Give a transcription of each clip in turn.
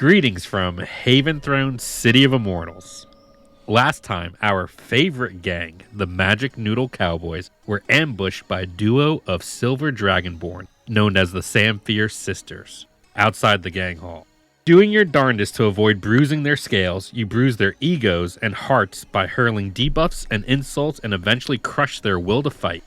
Greetings from Haventhrone, City of Immortals. Last time, our favorite gang, the Magic Noodle Cowboys, were ambushed by a duo of silver dragonborn, known as the Samphire Sisters, outside the gang hall. Doing your darndest to avoid bruising their scales, you bruise their egos and hearts by hurling debuffs and insults and eventually crush their will to fight.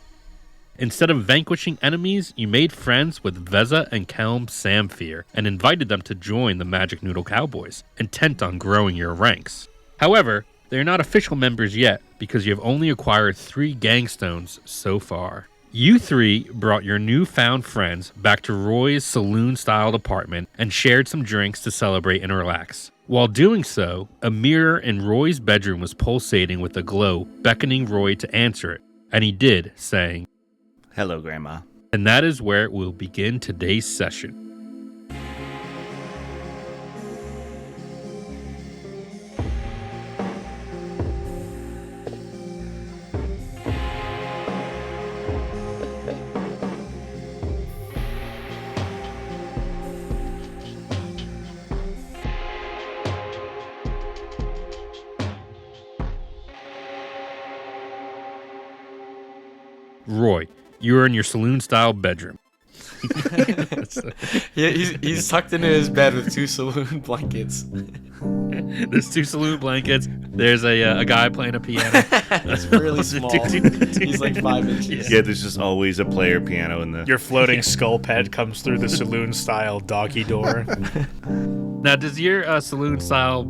Instead of vanquishing enemies, you made friends with Veza and Kelm Samphire and invited them to join the Magic Noodle Cowboys, intent on growing your ranks. However, they are not official members yet because you have only acquired 3 gangstones so far. You 3 brought your newfound friends back to Roy's saloon-styled apartment and shared some drinks to celebrate and relax. While doing so, a mirror in Roy's bedroom was pulsating with a glow, beckoning Roy to answer it, and he did, saying, "Hello, Grandma." And that is where we'll begin today's session. Roy, you are in your saloon-style bedroom. Yeah, he's tucked into his bed with 2 saloon blankets. There's 2 saloon blankets. There's a guy playing a piano. That's really small. He's like 5 inches. Yeah, there's just always a player piano in the... Your floating skull pet comes through the saloon-style doggy door. Now, does your saloon-style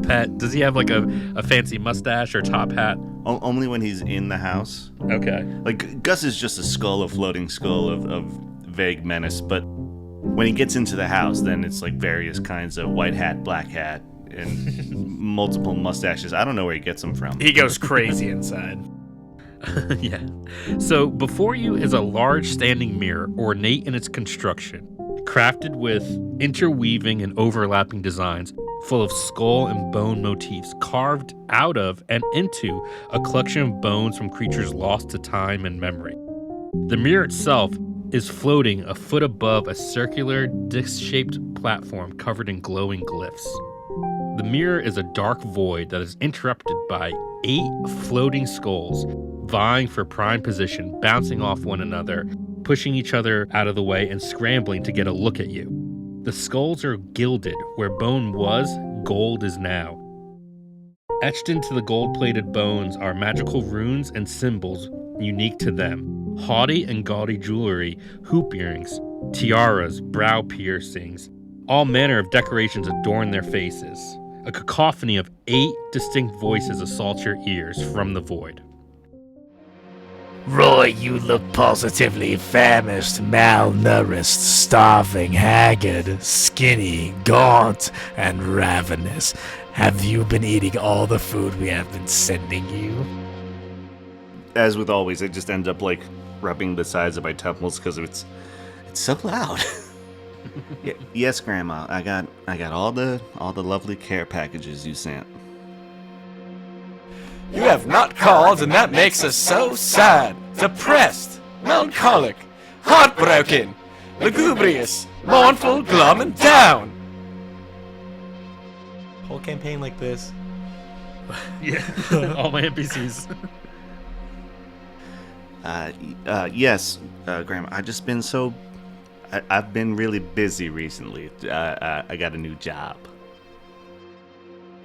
pet, does he have like a fancy mustache or top hat? Only when he's in the house. Okay. Like, Gus is just a floating skull of vague menace, but when he gets into the house, then it's like various kinds of white hat, black hat, and multiple mustaches. I don't know where he gets them from. He goes crazy inside. Yeah. So before you is a large standing mirror, ornate in its construction, crafted with interweaving and overlapping designs, full of skull and bone motifs carved out of and into a collection of bones from creatures lost to time and memory. The mirror itself is floating a foot above a circular, disc-shaped platform covered in glowing glyphs. The mirror is a dark void that is interrupted by 8 floating skulls vying for prime position, bouncing off one another, pushing each other out of the way, and scrambling to get a look at you. The skulls are gilded. Where bone was, gold is now. Etched into the gold-plated bones are magical runes and symbols unique to them. Haughty and gaudy jewelry, hoop earrings, tiaras, brow piercings, all manner of decorations adorn their faces. A cacophony of 8 distinct voices assault your ears from the void. Roy, you look positively famished, malnourished, starving, haggard, skinny, gaunt, and ravenous. Have you been eating all the food we have been sending you? As with always, I just end up like rubbing the sides of my temples because it's so loud. Yes, Grandma. I got all the lovely care packages you sent. You have not called, and that makes us so sad, depressed, melancholic, heartbroken, lugubrious, mournful, glum, and down. Whole campaign like this. Yeah, all my NPCs. Yes, Grandma. I've been really busy recently. I got a new job.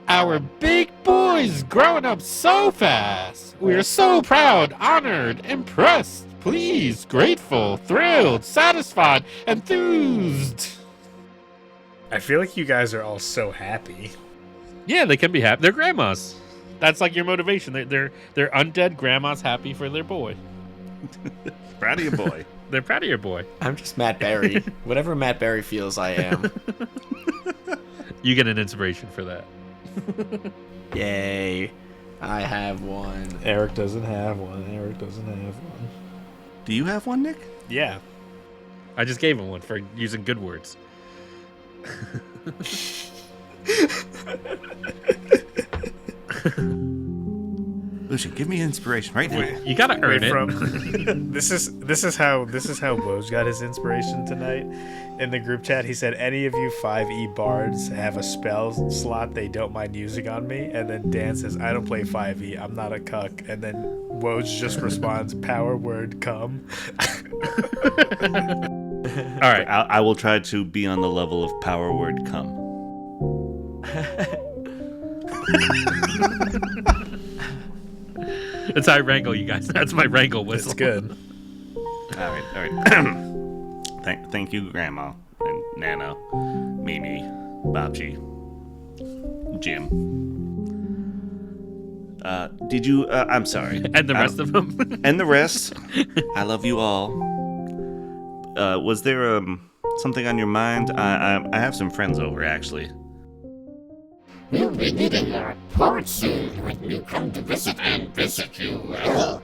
Our big boy's growing up so fast. We're so proud, honored, impressed, pleased, grateful, thrilled, satisfied, enthused. I feel like you guys are all so happy. Yeah, they can be happy. They're grandmas. That's like your motivation. They're undead grandmas happy for their boy. Proud of your boy. They're proud of your boy. I'm just Matt Berry. Whatever Matt Berry feels, I am. You get an inspiration for that. Yay. I have one. Eric doesn't have one. Do you have one, Nick? Yeah. I just gave him one for using good words. Lucian, give me inspiration right now. You gotta earn it. From this is how Woj got his inspiration tonight. In the group chat, he said, "Any of you 5e bards have a spell slot they don't mind using on me?" And then Dan says, "I don't play 5e. I'm not a cuck." And then Woj just responds, "Power word come." All right. I will try to be on the level of power word come. That's how I wrangle you guys. That's my wrangle whistle. It's good. All right. Thank you, Grandma and Nana, Mimi, Babji, Jim. Did you? I'm sorry. And the rest of them. And the rest. I love you all. Was there something on your mind? I have some friends over actually. We'll be needing your report soon when you come to visit, and visit you well.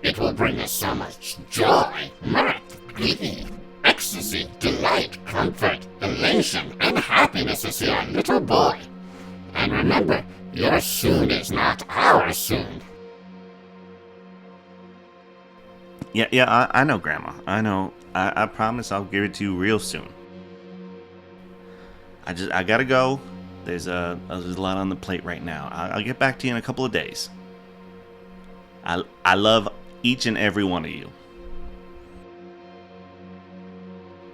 It will bring us so much joy, mirth, glee, ecstasy, delight, comfort, elation, and happiness to see our little boy. And remember, your soon is not our soon. Yeah, I know, Grandma. I know. I promise I'll give it to you real soon. I gotta go. There's a lot on the plate right now. I'll get back to you in a couple of days. I love each and every one of you.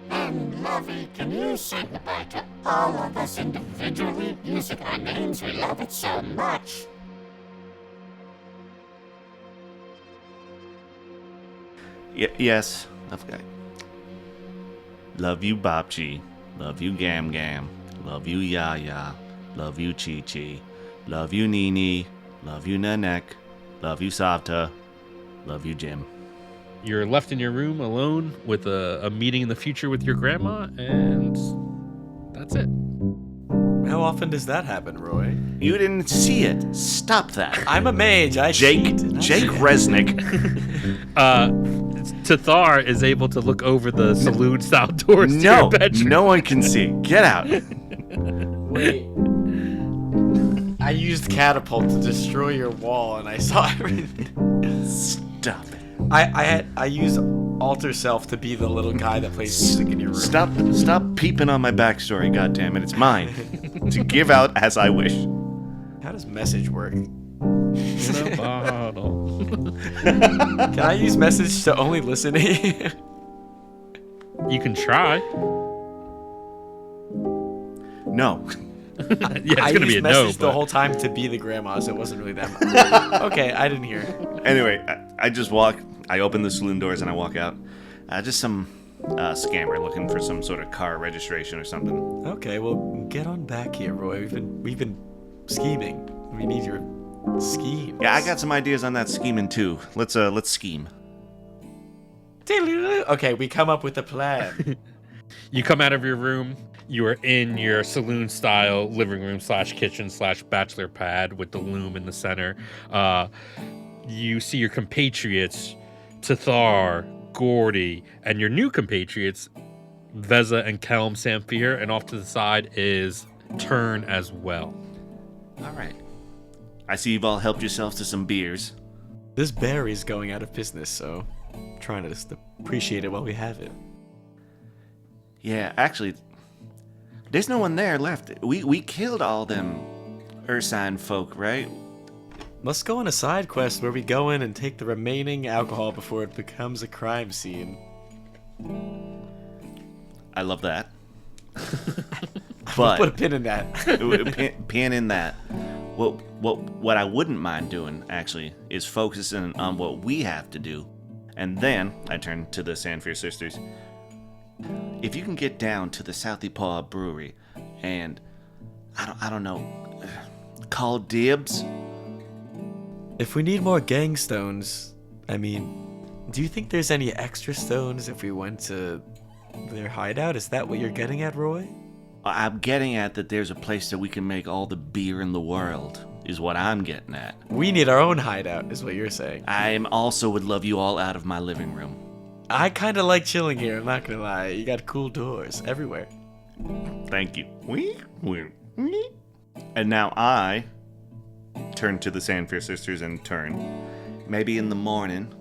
And Lovey, can you say goodbye to all of us individually, using our names? We love it so much. Yes. Okay. Love you, Babji. Love you, Gam Gam. Love you, Yaya. Love you, Chi Chi. Love you, Nini. Love you, Nanek. Love you, Savta. Love you, Jim. You're left in your room alone with a meeting in the future with your grandma, and that's it. How often does that happen, Roy? You didn't see it. Stop that. I'm a mage. Jake Resnick. Tathar is able to look over the saloon-style doors to your bedroom. No one can see. Get out. Wait. I used catapult to destroy your wall, and I saw everything. Stop it. I used alter self to be the little guy that plays music in your room. Stop peeping on my backstory, goddammit. It's mine. To give out as I wish. How does message work? In a bottle. Can I use message to only listening? You can try. No. Yeah, it's gonna be a no. Message the But whole time to be the grandma, so it wasn't really that. Okay, I didn't hear. Anyway, I just walk. I open the saloon doors and I walk out. Just some scammer looking for some sort of car registration or something. Okay, well, get on back here, Roy. We've been scheming. We need your scheme. Yeah, I got some ideas on that scheming too. Let's scheme. Okay, we come up with a plan. you come out of your room. You are in your saloon-style living room / kitchen / bachelor pad with the loom in the center. You see your compatriots, Tathar, Gordy, and your new compatriots, Veza and Kelm Samphir, and off to the side is Turn as well. All right. I see you've all helped yourselves to some beers. This berry's going out of business, so I'm trying to just appreciate it while we have it. Yeah, actually, there's no one there left. We killed all them Ursine folk, right? Let's go on a side quest where we go in and take the remaining alcohol before it becomes a crime scene. I love that. We'll But put a pin in that. pin in that. What I wouldn't mind doing actually is focusing on what we have to do, and then I turn to the Samphir sisters. If you can get down to the Southie Paw Brewery, and I don't know, call dibs. If we need more gang stones, I mean, do you think there's any extra stones if we went to their hideout? Is that what you're getting at, Roy? I'm getting at that there's a place that we can make all the beer in the world, is what I'm getting at. We need our own hideout, is what you're saying. I also would love you all out of my living room. I kind of like chilling here, I'm not gonna lie. You got cool doors everywhere. Thank you. And now I turn to the Sandfear sisters and turn. Maybe in the morning,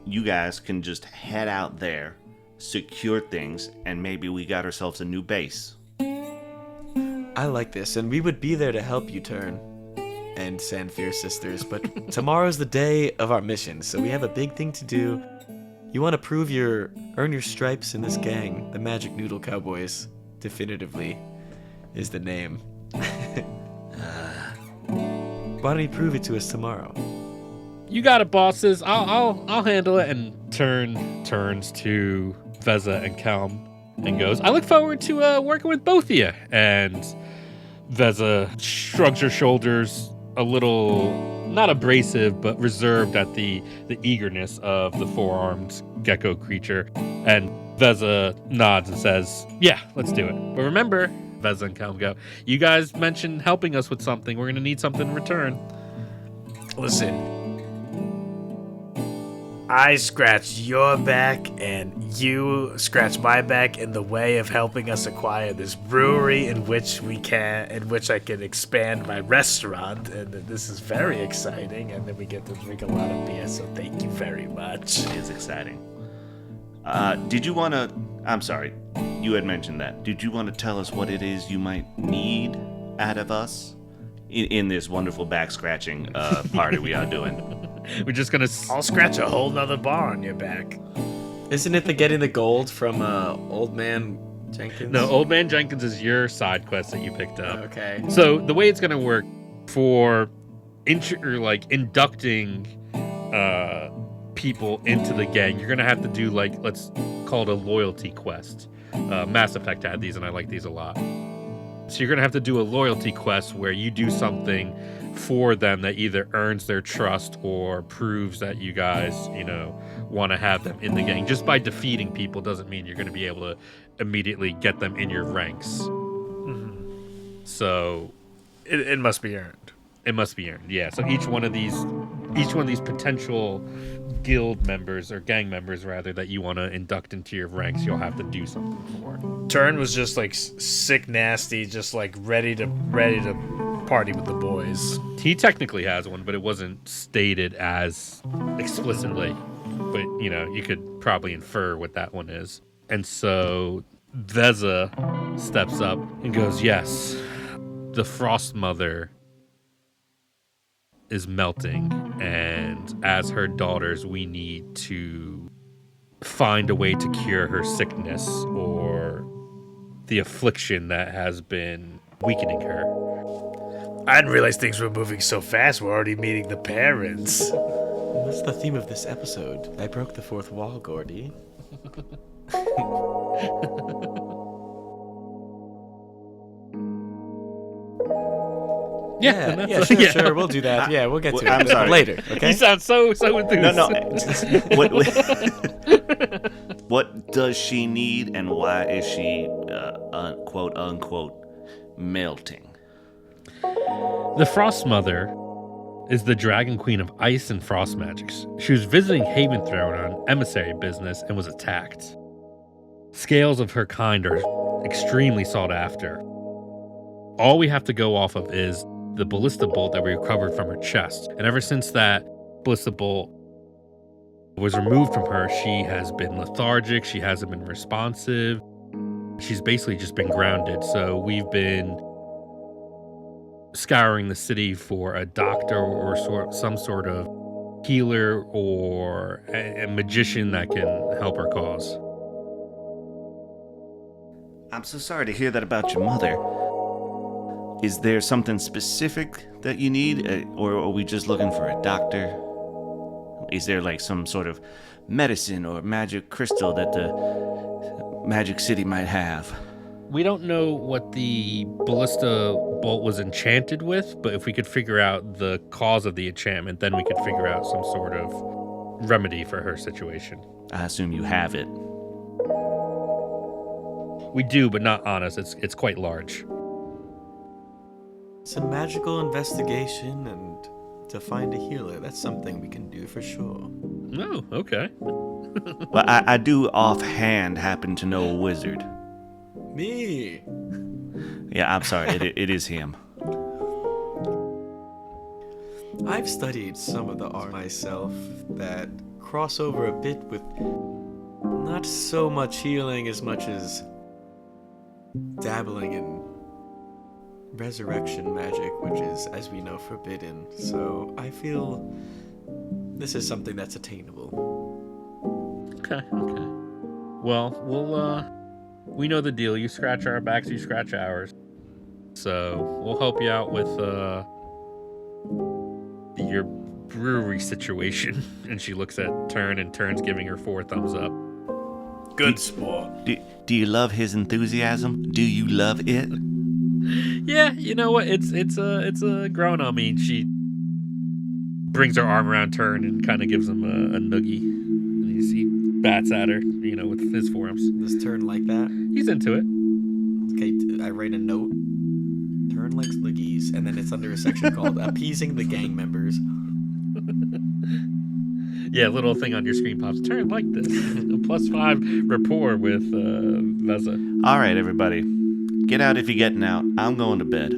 you guys can just head out there, secure things, and maybe we got ourselves a new base. I like this, and we would be there to help you, Turn and Sandfear sisters, but tomorrow's the day of our mission, so we have a big thing to do. You want to earn your stripes in this gang. The Magic Noodle Cowboys, definitively, is the name. Why don't you prove it to us tomorrow? You got it, bosses. I'll handle it. And turns to Veza and Calm and goes, I look forward to working with both of you. And Veza shrugs her shoulders, a little, not abrasive, but reserved at the eagerness of the four-armed gecko creature. And Veza nods and says, yeah, let's do it. But remember, Veza and Calm go, you guys mentioned helping us with something. We're going to need something in return. Listen, I scratched your back and you scratched my back in the way of helping us acquire this brewery in which I can expand my restaurant, and this is very exciting, and then we get to drink a lot of beer, so thank you very much. It is exciting. Did you want to... I'm sorry, you had mentioned that. Did you want to tell us what it is you might need out of us in this wonderful back-scratching party we are doing? We're just going to... I'll scratch a whole nother bar on your back. Isn't it the getting the gold from Old Man Jenkins? No, Old Man Jenkins is your side quest that you picked up. Okay. So the way it's going to work for inducting people into the gang, you're going to have to do, let's call it a loyalty quest. Mass Effect had these, and I like these a lot. So you're going to have to do a loyalty quest where you do something for them that either earns their trust or proves that you guys, want to have them in the gang. Just by defeating people doesn't mean you're going to be able to immediately get them in your ranks. Mm-hmm. So it must be earned. It must be earned, yeah. So each one of these potential guild members or gang members rather that you want to induct into your ranks, you'll have to do something for. Turn was just sick nasty, just ready to party with the boys. He technically has one, but it wasn't stated as explicitly. But you could probably infer what that one is. And so Veza steps up and goes, yes, the Frost Mother is melting, and as her daughters, we need to find a way to cure her sickness or the affliction that has been weakening her. I didn't realize things were moving so fast. We're already meeting the parents. That's the theme of this episode. I broke the fourth wall, Gordy. Yeah, sure, we'll do that. Yeah, we'll get to it. I'm sorry. Later, okay? You sound so enthused. No. What does she need, and why is she, quote unquote, melting? The Frost Mother is the Dragon Queen of Ice and Frost Magics. She was visiting Haventhrone on emissary business and was attacked. Scales of her kind are extremely sought after. All we have to go off of is the ballista bolt that we recovered from her chest. And ever since that ballista bolt was removed from her, she has been lethargic. She hasn't been responsive. She's basically just been grounded. So we've been scouring the city for a doctor or some sort of healer or a magician that can help her cause. I'm so sorry to hear that about your mother. Is there something specific that you need, or are we just looking for a doctor? Is there some sort of medicine or magic crystal that the Magic City might have? We don't know what the ballista bolt was enchanted with, but if we could figure out the cause of the enchantment, then we could figure out some sort of remedy for her situation. I assume you have it. We do, but not on us. It's quite large. It's a magical investigation, and to find a healer, that's something we can do for sure. Oh, okay. Well, I do offhand happen to know a wizard. Me? Yeah, I'm sorry. It is him. I've studied some of the art myself that cross over a bit with not so much healing as much as dabbling in resurrection magic, which is, as we know, forbidden. So I feel this is something that's attainable. Okay. Well, we know the deal. You scratch our backs, you scratch ours. So we'll help you out with your brewery situation. And she looks at Turn, and Turn's giving her 4 thumbs up. Good sport. Do you love his enthusiasm? Do you love it? Yeah, you know what? It's a grown on me. She brings her arm around Turn and kind of gives him a noogie. And he bats at her, with his forearms. Does Turn like that? He's into it. Okay, I write a note. Turn likes noogies, and then it's under a section called appeasing the gang members. Yeah, little thing on your screen pops. Turn like this. A +5 rapport with Veza. All right, everybody. Get out if you're getting out. I'm going to bed.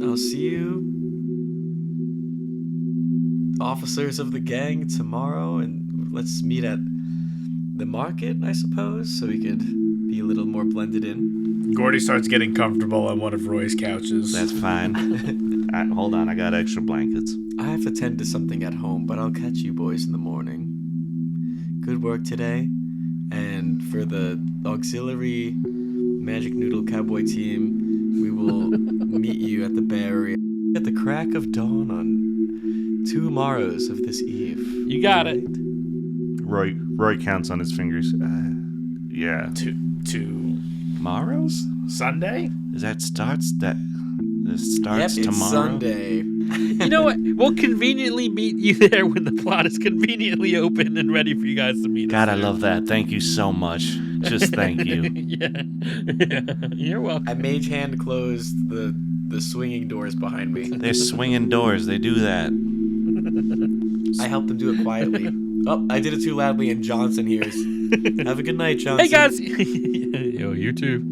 I'll see you, officers of the gang, tomorrow, and let's meet at the market, I suppose, so we could be a little more blended in. Gordy starts getting comfortable on one of Roy's couches. That's fine. Hold on, I got extra blankets. I have to tend to something at home, but I'll catch you boys in the morning. Good work today, and for the auxiliary Magic Noodle Cowboy team, we will meet you at the Bay Area at the crack of dawn on 2 morrows of this eve. You got it. Roy counts on his fingers. Yeah. To Tomorrow's? Sunday? This starts Yep, tomorrow? it's Sunday. You know what? We'll conveniently meet you there when the plot is conveniently open and ready for you guys to meet. God, I love that. Thank you so much. Just thank you. Yeah. You're welcome. I mage hand closed the swinging doors behind me. They're swinging doors. They do that. I helped them do it quietly. Oh, I did it too loudly, and Johnson hears. Have a good night, Johnson. Hey guys. Yo, you too.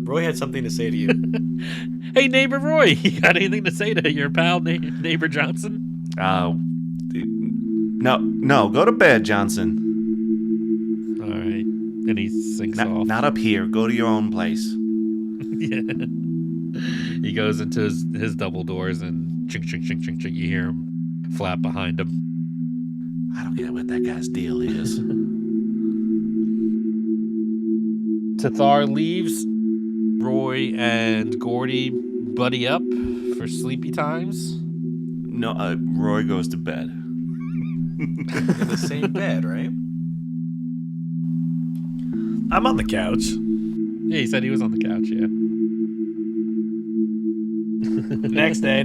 Roy had something to say to you. Hey neighbor Roy, you got anything to say to your pal neighbor Johnson? No, go to bed, Johnson. All right. And he sinks off. Not up here. Go to your own place. Yeah. He goes into his double doors and chink, chink, chink, chink, chink. You hear him flap behind him. I don't get what that guy's deal is. Tathar leaves. Roy and Gordy buddy up for sleepy times. No, Roy goes to bed. In the same bed, right? I'm on the couch. Yeah, he said he was on the couch, yeah. Next day.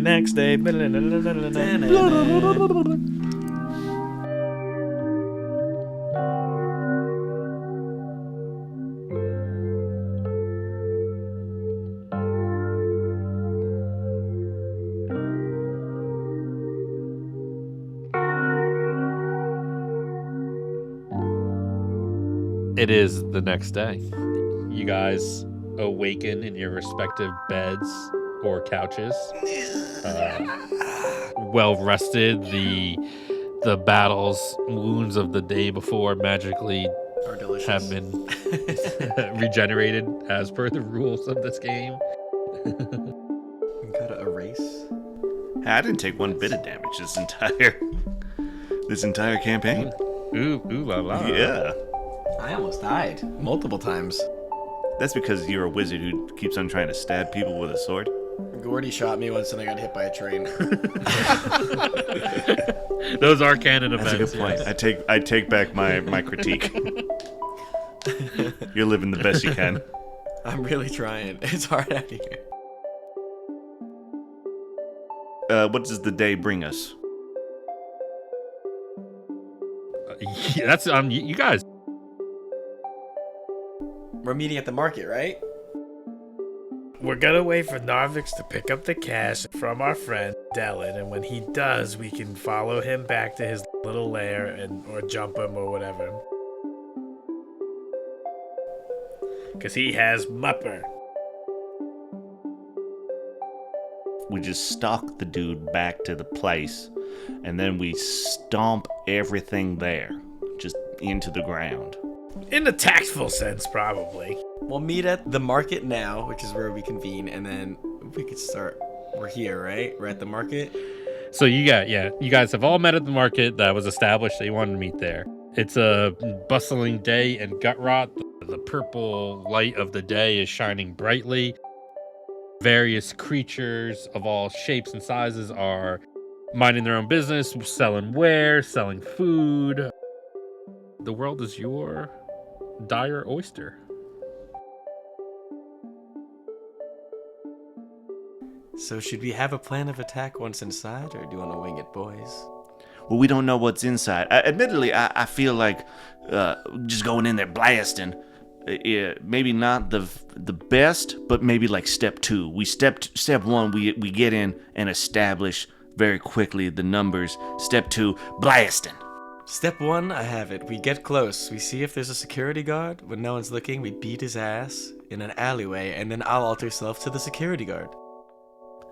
It is the next day. You guys awaken in your respective beds or couches. Well rested. The battles, wounds of the day before magically Are delicious. have been regenerated as per the rules of this game. You gotta erase. Hey, I didn't take one bit of damage this entire campaign. Ooh la la. Yeah. I almost died multiple times. That's because you're a wizard who keeps on trying to stab people with a sword. Gordy shot me once and I got hit by a train. Those are canon events. That's a good point. yes. I take back my critique. You're living the best you can. I'm really trying. It's hard out here. What does the day bring us? Yeah, that's on you guys. We're meeting at the market, right? We're gonna wait for Narvix to pick up the cash from our friend Delan, and when he does, we can follow him back to his little lair or jump him or whatever. Cause he has Mupper. we just stalk the dude back to the place, and then we stomp everything there, just into the ground. In a tactful sense, probably. We'll meet at the market now, which is where we convene, and then we could start. We're here, right? We're at the market. So you guys have all met at the market that was established that you wanted to meet there. It's a bustling day in Gutrot. The purple light of the day is shining brightly. Various creatures of all shapes and sizes are minding their own business, selling wares, selling food. The world is your dire oyster. So should we have a plan of attack once inside, or do you want to wing it, boys? Well, we don't know what's inside. Admittedly, I feel like just going in there blasting, maybe not the best, but maybe like step 2. Step 1, we get in and establish very quickly the numbers. Step 2, blasting. Step 1, I have it. We get close. We see if there's a security guard. When no one's looking, we beat his ass in an alleyway, and then I'll alter self to the security guard.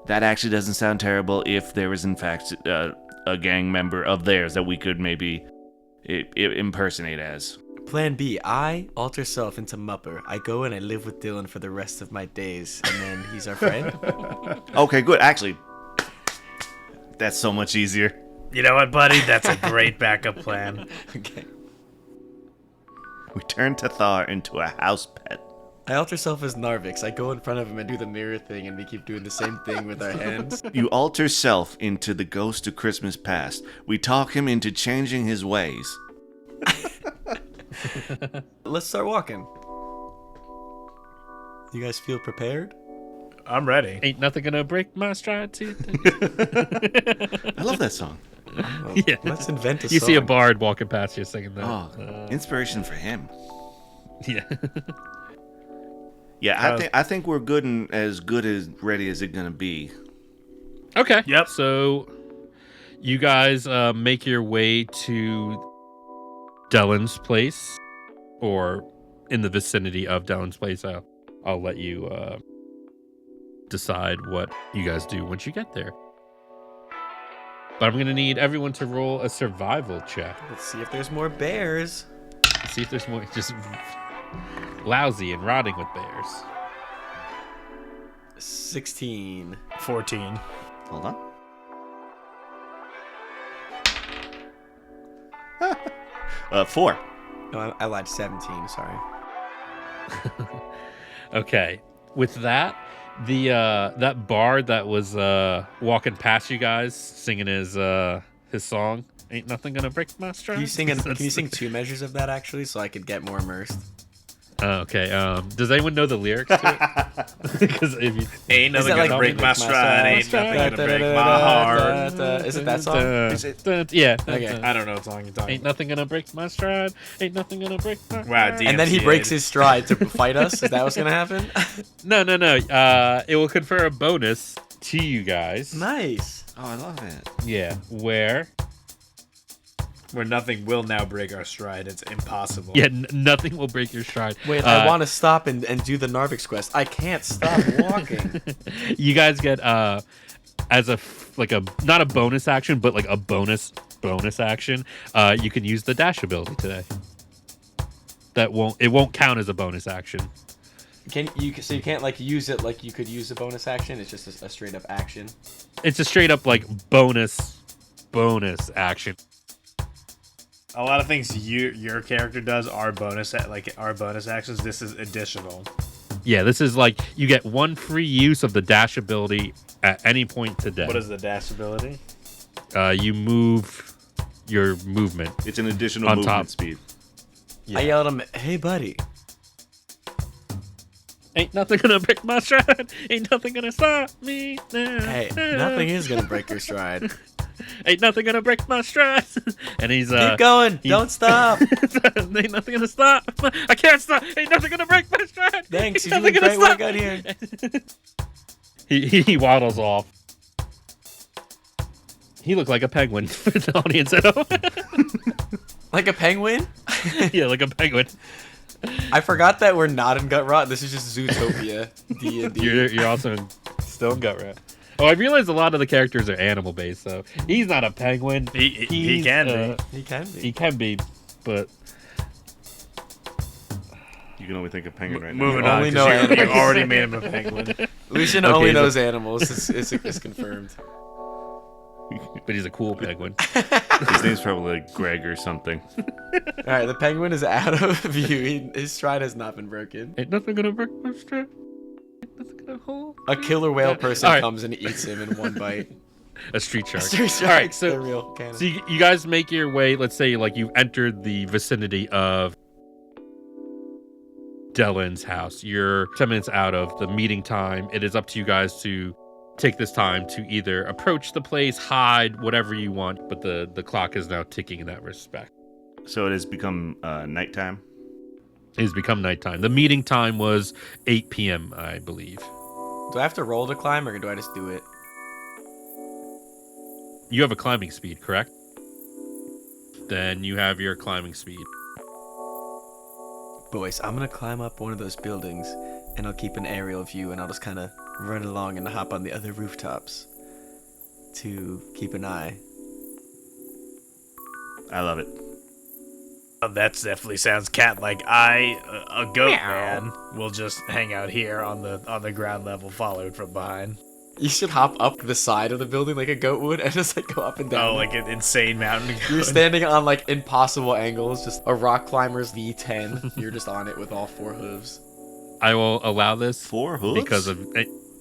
That actually doesn't sound terrible if there is in fact a gang member of theirs that we could maybe impersonate as. Plan B, I alter self into Mupper. I go and I live with Dylan for the rest of my days, and then he's our friend. Okay, good. Actually, that's so much easier. You know what, buddy? That's a great backup plan. Okay. We turn Tathar into a house pet. I alter self as Narvix. I go in front of him and do the mirror thing, and we keep doing the same thing with our hands. You alter self into the ghost of Christmas past. We talk him into changing his ways. Let's start walking. You guys feel prepared? I'm ready. Ain't nothing gonna break my stride too. I love that song. Oh, Yeah. Let's invent a You song. see a bard walking past you singing that. Oh, inspiration for him. Yeah. Yeah, I think we're good and as ready as it's gonna be. Okay. Yep. So you guys make your way to Delan's place, or in the vicinity of Delan's place. I'll let you decide what you guys do once you get there. But I'm gonna need everyone to roll a survival check. Let's see if there's more bears. See if there's more just lousy and rotting with bears. 16. 14. Hold on. Four. No, I lied. 17. Sorry. Okay. With that, the that bard that was walking past you guys singing his song, "Ain't Nothing Gonna Break My Stride." Can you sing 2 measures of that actually, so I could get more immersed? Okay. Does anyone know the lyrics to it? Because if you Ain't nothing that gonna like break my stride. Ain't nothing gonna break my heart. Is it that song? Yeah. Okay. I don't know what song you're talking Ain't nothing gonna break my stride. Ain't nothing gonna break my Wow, stride. And then he DMCA. breaks his stride to fight us? Is that what's gonna happen? No. It will confer a bonus to you guys. Nice. Oh, I love it. Yeah. Where Where nothing will now break our stride. It's impossible. Yeah, nothing will break your stride. Wait, I want to stop and do the Narvix quest. I can't stop walking. You guys get as not a bonus action, but like a bonus action. You can use the dash ability today. It won't count as a bonus action. So you can't like use it like you could use a bonus action. It's just a straight up action. It's a straight up like bonus action. A lot of things your character does are bonus actions. This is additional. Yeah, this is like you get 1 free use of the dash ability at any point today. What is the dash ability? You move your movement. It's an additional On movement top. speed. Yeah. I yelled at him, "Hey, buddy." Ain't nothing gonna break my stride. Ain't nothing gonna stop me now. Hey, nothing is gonna break your stride. Ain't nothing gonna break my stride. And he's Keep going. Don't stop. Ain't nothing gonna stop. I can't stop. Ain't nothing gonna break my stride. Thanks. Ain't You're doing nothing great gonna work stop. out here. He waddles off. He looked like a penguin for the audience at home. Like a penguin? Yeah, like a penguin. I forgot that we're not in Gut Rot. This is just Zootopia. D&D. You're also still in gut rat. Oh, I realize a lot of the characters are animal based, so he's not a penguin. He can be. He can be. He can be, but You can only think of penguin right now. Moving Only on. know 'Cause you animals. already made him a penguin. Lucian Okay, only so- knows animals. It's confirmed. but he's a cool penguin. His name's probably like Greg or something. All right, the penguin is out of view. His stride has not been broken. Ain't nothing gonna break my strap. Ain't nothing gonna hold. A killer whale person All right. comes and eats him in one bite. A street shark. Street All right, sharks, so they're real canon. So you guys make your way, let's say like you've entered the vicinity of Delan's house. You're 10 minutes out of the meeting time. It is up to you guys to take this time to either approach the place, hide, whatever you want, but the clock is now ticking in that respect. So it has become nighttime. It has become nighttime. The meeting time was 8 p.m., I believe. Do I have to roll to climb, or do I just do it? You have a climbing speed, correct? Then you have your climbing speed. Boys, I'm gonna climb up one of those buildings, and I'll keep an aerial view, and I'll just kind of run along and hop on the other rooftops to keep an eye. I love it. That definitely sounds cat-like. A goat man, will just hang out here on the ground level, followed from behind. You should hop up the side of the building like a goat would, and just like go up and down. Oh, like an insane mountain goat. You're standing on like impossible angles, just a rock climber's V10. You're just on it with all 4 hooves. I will allow this 4 hooves? because of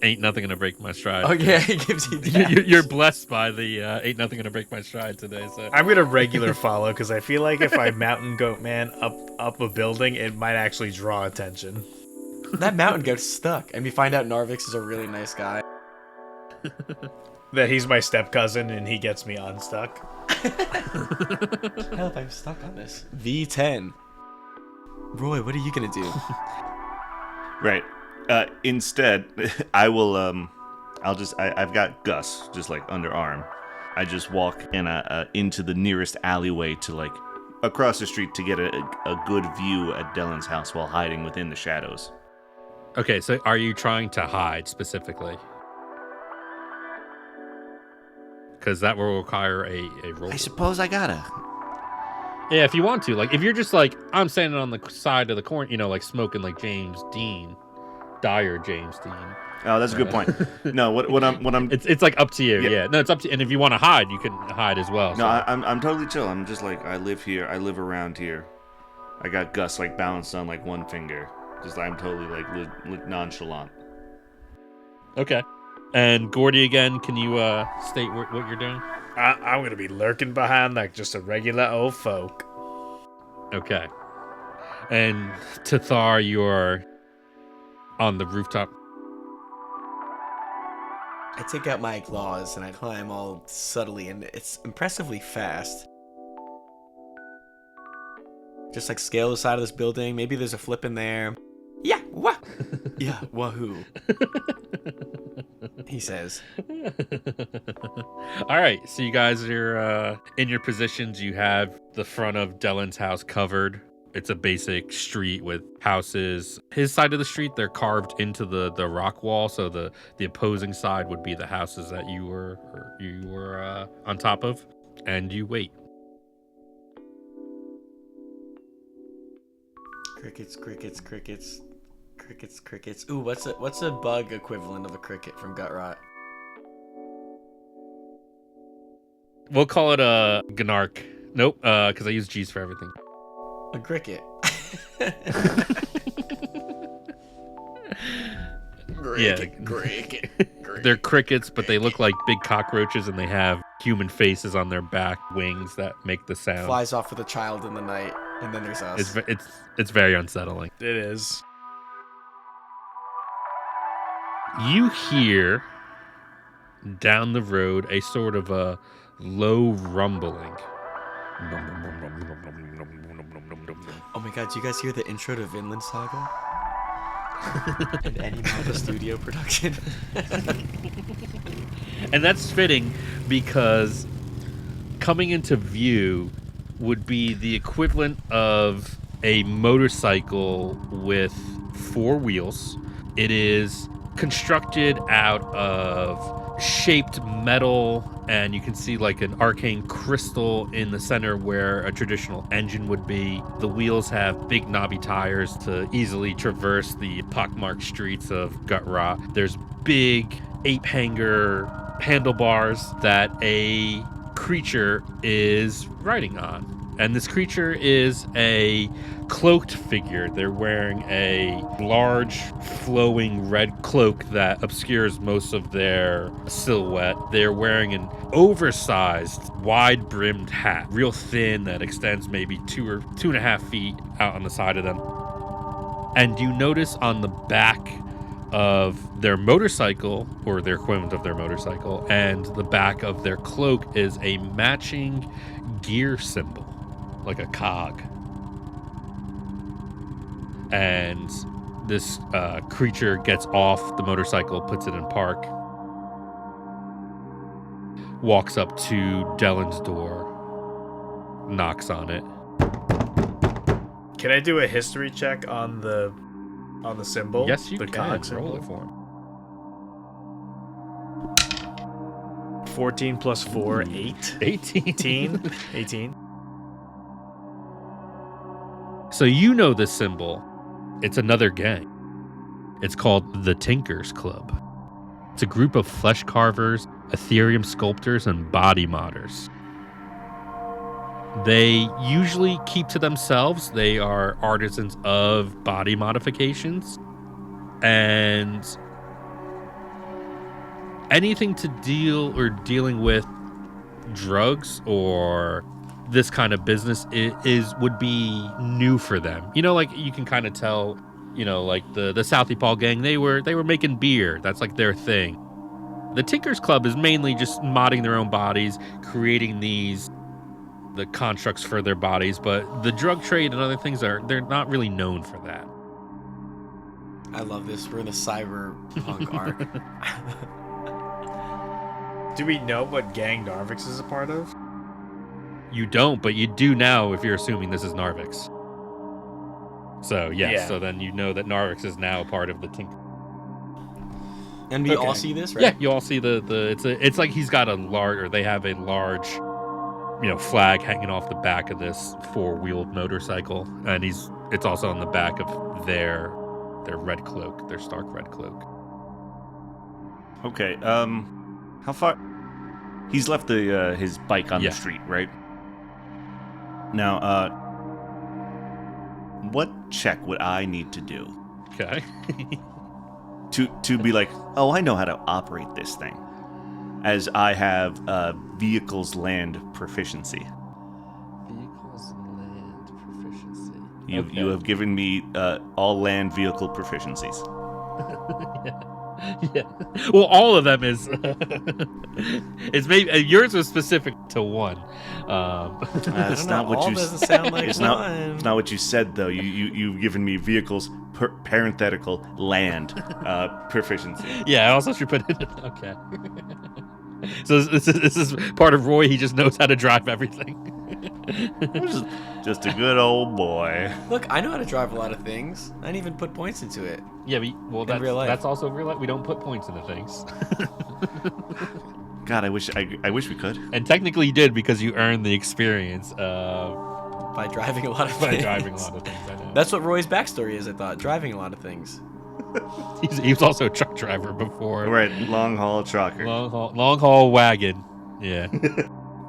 ain't nothing gonna break my stride. Oh yeah, it gives you that. You're blessed by the ain't nothing gonna break my stride today. So I'm gonna regular follow because I feel like if I mountain goat man up a building, it might actually draw attention. That mountain goat's stuck, and we find out Narvix is a really nice guy. That he's my step cousin and he gets me unstuck. Help, I'm stuck on this. V10. Roy, what are you gonna do? Right. Instead, I will. I've got Gus just like underarm. I just walk into the nearest alleyway to like across the street to get a good view at Delan's house while hiding within the shadows. okay, so are you trying to hide specifically? Because that will require a roll. I suppose I gotta. Yeah, if you want to. Like, if you're just like, I'm standing on the side of the corner, you know, like smoking like James Dean, Dyer James Dean. Oh, that's a good point. No, what I'm. It's like up to you. Yeah. Yeah. No, it's up to you. And if you want to hide, you can hide as well. No, I'm totally chill. I'm just like I live here. I live around here. I got Gus like balanced on like one finger. Just I'm totally like nonchalant. Okay. And Gordy, again, can you state what you're doing? I'm gonna be lurking behind like just a regular old folk. Okay. And Tathar, you're on the rooftop. I take out my claws and I climb all subtly, and it's impressively fast. Just like scale the side of this building. Maybe there's a flip in there. Yeah, wah. Yeah, wahoo. He says. All right, so you guys are in your positions. You have the front of Delan's house covered. It's a basic street with houses. His side of the street, they're carved into the rock wall, so the opposing side would be the houses that you were on top of, and you wait. Crickets, crickets, crickets. Crickets, crickets. Ooh, what's a bug equivalent of a cricket from Gut Rot? We'll call it a Gnark. Nope, because I use G's for everything. A cricket. Cricket. They're crickets, but they look like big cockroaches, and they have human faces on their back, wings that make the sound. Flies off with a child in the night, and then there's us. It's very unsettling. It is. You hear down the road a sort of a low rumbling. Oh my god, do you guys hear the intro to Vinland Saga? An Animal Studio production. And that's fitting because coming into view would be the equivalent of a motorcycle with 4 wheels. It is constructed out of shaped metal, and you can see like an arcane crystal in the center where a traditional engine would be. The wheels have big knobby tires to easily traverse the pockmarked streets of Gut Rot. There's big ape hanger handlebars that a creature is riding on. And this creature is a cloaked figure. They're wearing a large, flowing red cloak that obscures most of their silhouette. They're wearing an oversized, wide-brimmed hat, real thin, that extends maybe 2 or 2.5 feet out on the side of them. And you notice on the back of their motorcycle, or their equivalent of their motorcycle, and the back of their cloak is a matching gear symbol, like a cog. And this creature gets off the motorcycle, puts it in park, walks up to Delan's door, knocks on it. Can I do a history check on the symbol? Yes, you the can. cog symbol? Roll it for him. 14 plus 4, 8. 18. 18. So you know this symbol. It's another gang. It's called the Tinkers Club. It's a group of flesh carvers, ethereum sculptors, and body modders. They usually keep to themselves. They are artisans of body modifications. And anything to dealing with drugs or this kind of business would be new for them. You know, like you can kind of tell, you know, like the Southie Paul gang, they were making beer. That's like their thing. The Tinkers Club is mainly just modding their own bodies, creating the constructs for their bodies, but the drug trade and other things they're not really known for that. I love this. We're in a cyberpunk arc. Do we know what gang Narvix is a part of? You don't, but you do now if you're assuming this is Narvix. So, yes, Yeah. So then you know that Narvix is now a part of the Tinker. And we Okay. all see this, right? Yeah, you all see it's like he's got they have a large, you know, flag hanging off the back of this 4-wheeled motorcycle, and it's also on the back of their red cloak, their stark red cloak. Okay, how far? He's left his bike on Yeah. the street, right? Now, what check would I need to do Okay. to be like, oh, I know how to operate this thing, as I have vehicles land proficiency. Vehicles land proficiency. You have given me all land vehicle proficiencies. Yeah. Well, all of them is. It's maybe yours was specific to one. That's not what all you. doesn't sound like It's one. not. It's not what you said though. You've given me vehicles parenthetical land proficiency. Yeah, I also should put it. Okay. So this is part of Roy. He just knows how to drive everything. Just a good old boy. Look, I know how to drive a lot of things. I didn't even put points into it. Yeah, that's real life. That's also real life. We don't put points into things. God, I wish we could. And technically you did because you earned the experience of By driving a lot of by things. driving a lot of things. I know. That's what Roy's backstory is, I thought. Driving a lot of things. He was also a truck driver before. Right, long haul trucker. Long haul wagon. Yeah.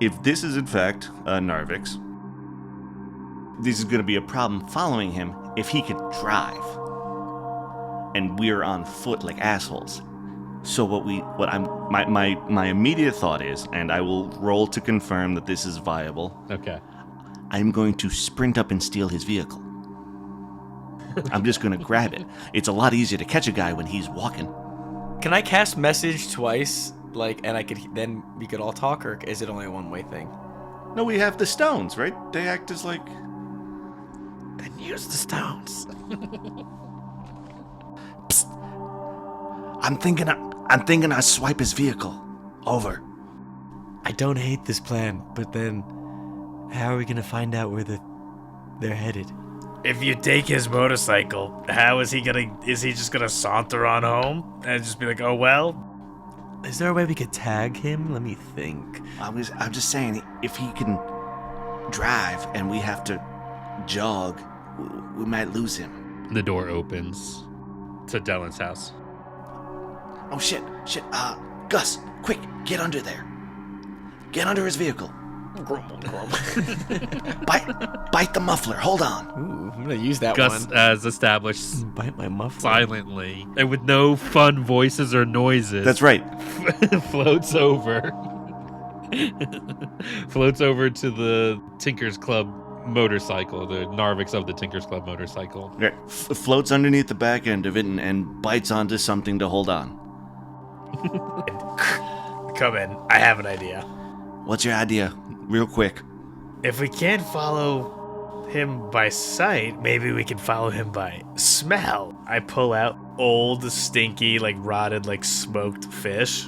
If this is in fact Narvix, this is going to be a problem following him if he could drive, and we're on foot like assholes. So my immediate thought is, and I will roll to confirm that this is viable. Okay. I'm going to sprint up and steal his vehicle. I'm just going to grab it. It's a lot easier to catch a guy when he's walking. Can I cast message twice, and we could all talk, or is it only a one-way thing? No, we have the stones, right? They act as like. Then use the stones. Psst. I'm thinking I swipe his vehicle. Over. I don't hate this plan, but then how are we gonna find out where they're headed? If you take his motorcycle, how is he gonna? Is he just gonna saunter on home and just be like, "Oh well"? Is there a way we could tag him? Let me think. I'm just saying, if he can drive and we have to jog, we might lose him. The door opens to Delan's house. Oh shit! Gus, quick, get under there. Get under his vehicle. Grumble. Bite the muffler. Hold on. Ooh, I'm gonna use that Gus, one. as established, Bite my muffler. silently and with no fun voices or noises. That's right. floats over to the Tinkers Club motorcycle, the Narvix of the Tinkers Club motorcycle. Right. Floats underneath the back end of it and bites onto something to hold on. Come in. I have an idea. What's your idea? Real quick. If we can't follow him by sight, maybe we can follow him by smell. I pull out old, stinky, like rotted, like smoked fish.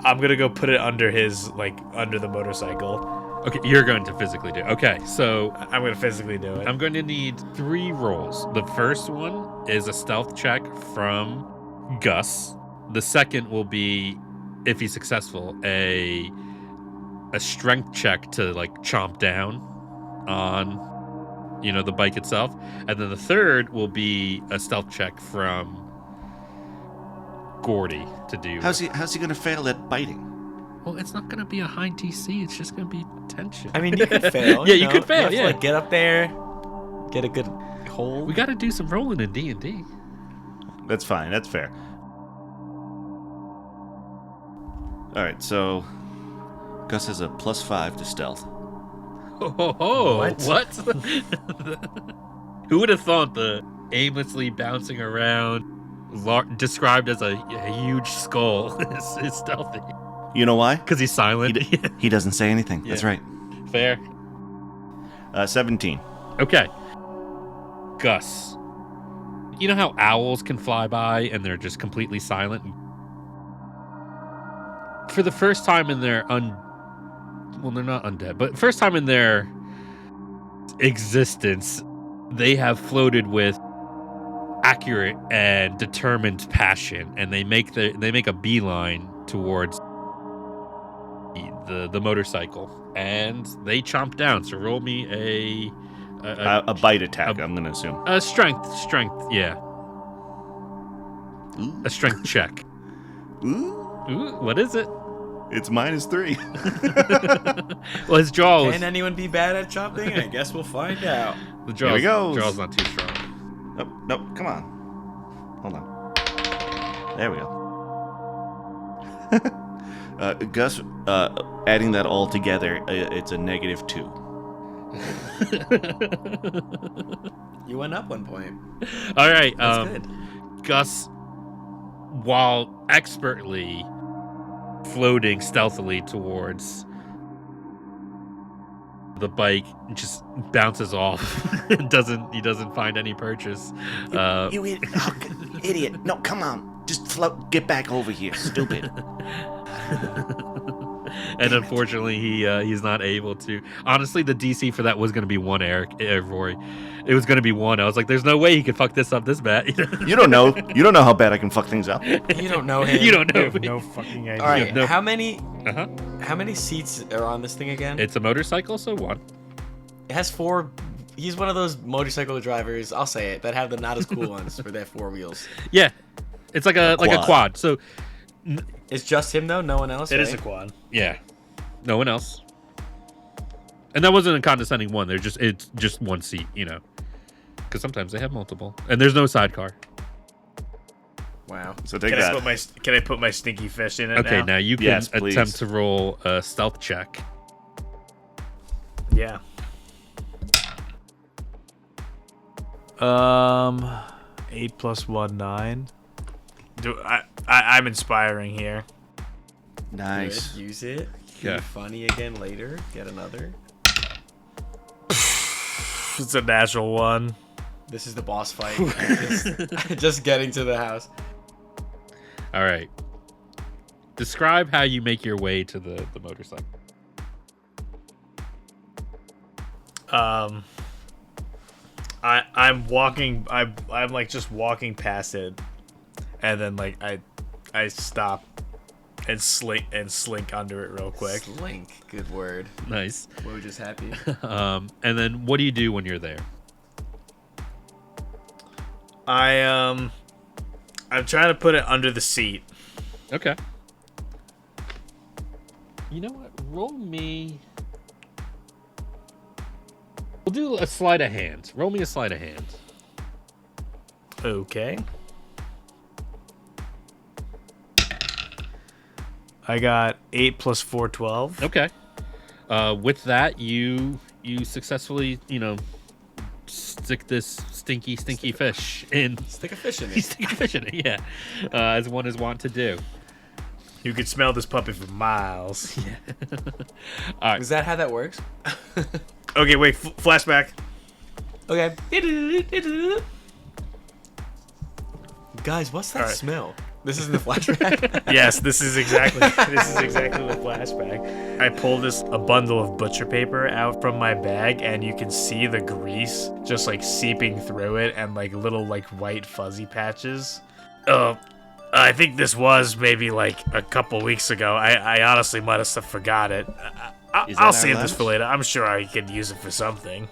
I'm gonna go put it under under the motorcycle. Okay, you're going to physically do it. Okay, so I'm gonna physically do it. I'm going to need 3 rolls. The first one is a stealth check from Gus. The second will be, if he's successful, a strength check to like chomp down on, the bike itself. And then the third will be a stealth check from Gordy to do. How's he gonna fail at biting? Well, it's not going to be a high DC. It's just going to be tension. I mean, you could fail. Yeah, you could fail, have to, yeah. like, get up there, get a good hold. We got to do some rolling in D&D. That's fine. That's fair. All right, so Gus has a +5 to stealth. Oh, What? Who would have thought the aimlessly bouncing around, described as a huge skull, is stealthy? You know why? Because he's silent. He doesn't say anything. That's Yeah. right. Fair. 17. Okay. Gus. You know how owls can fly by and they're just completely silent? For the first time in their well, they're not undead, but first time in their existence, they have floated with accurate and determined passion, and they make a beeline towards the motorcycle, and they chomp down. So roll me A bite attack, I'm going to assume. a strength, yeah, Ooh. a strength check. Ooh. Ooh, what is it? It's -3. Well, his jaw was Can anyone be bad at chopping? I guess we'll find out. the Here we go. jaw's not too strong. Nope, come on. Hold on. There we go. Gus, adding that all together, it's a -2. You went up 1 point. All right, That's good. Gus, while expertly floating stealthily towards the bike, just bounces off. He doesn't find any purchase. You idiot. Oh, idiot. No, come on. Just float. Get back over here, stupid. And unfortunately, he's not able to. Honestly, the DC for that was going to be 1, Rory. It was going to be 1. I was like, there's no way he could fuck this up this bad. You don't know. You don't know how bad I can fuck things up. You don't know him. You don't I know. have no fucking idea. All right, No. how many Uh-huh. how many seats are on this thing again? It's a motorcycle, so 1. It has 4. He's one of those motorcycle drivers, I'll say it, that have the not as cool ones where they have 4 wheels. Yeah, it's like a quad. So It's just him though, no one else. It is right? a quad. yeah, no one else. And that wasn't a condescending one. It's just 1 seat, because sometimes they have multiple, and there's no sidecar. Wow. So take Can that. I put my stinky fish in it Okay, now you can Yes, please. attempt to roll a stealth check. Yeah. 8 + 1, 9. I'm inspiring here. Nice. Good, use it. Yeah. Be funny again later. Get another. It's a natural 1. This is the boss fight. just getting to the house. All right. Describe how you make your way to the motorcycle. I'm walking. I'm like just walking past it, and then like I stop and slink under it real quick. Slink, good word. Nice. We're just happy. And then what do you do when you're there? I'm trying to put it under the seat. Okay. You know what? Roll me. We'll do a sleight of hand. Roll me a sleight of hand. Okay. I got 8 plus 4, 12. Okay. With that, you successfully, stick this stinky fish in. Stick a fish in You it. stick a fish in it, yeah. As one is wont to do. You could smell this puppy for miles. Is that how that works? Okay, wait. Flashback. Okay. Guys, what's that All right. smell? This isn't the flashback. Yes, this is exactly the flashback. I pull a bundle of butcher paper out from my bag, and you can see the grease just like seeping through it, and like little like white fuzzy patches. I think this was maybe like a couple weeks ago. I honestly might have forgot it. I'll save this for later. I'm sure I could use it for something.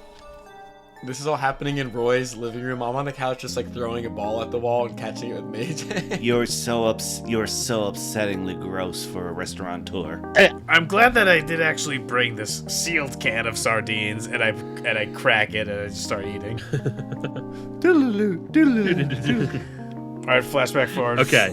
This is all happening in Roy's living room. I'm on the couch just like throwing a ball at the wall and catching it with Mage. You're so upsettingly gross for a restaurateur. I'm glad that I did actually bring this sealed can of sardines, and I crack it and I just start eating. All right, flashback forward. Okay.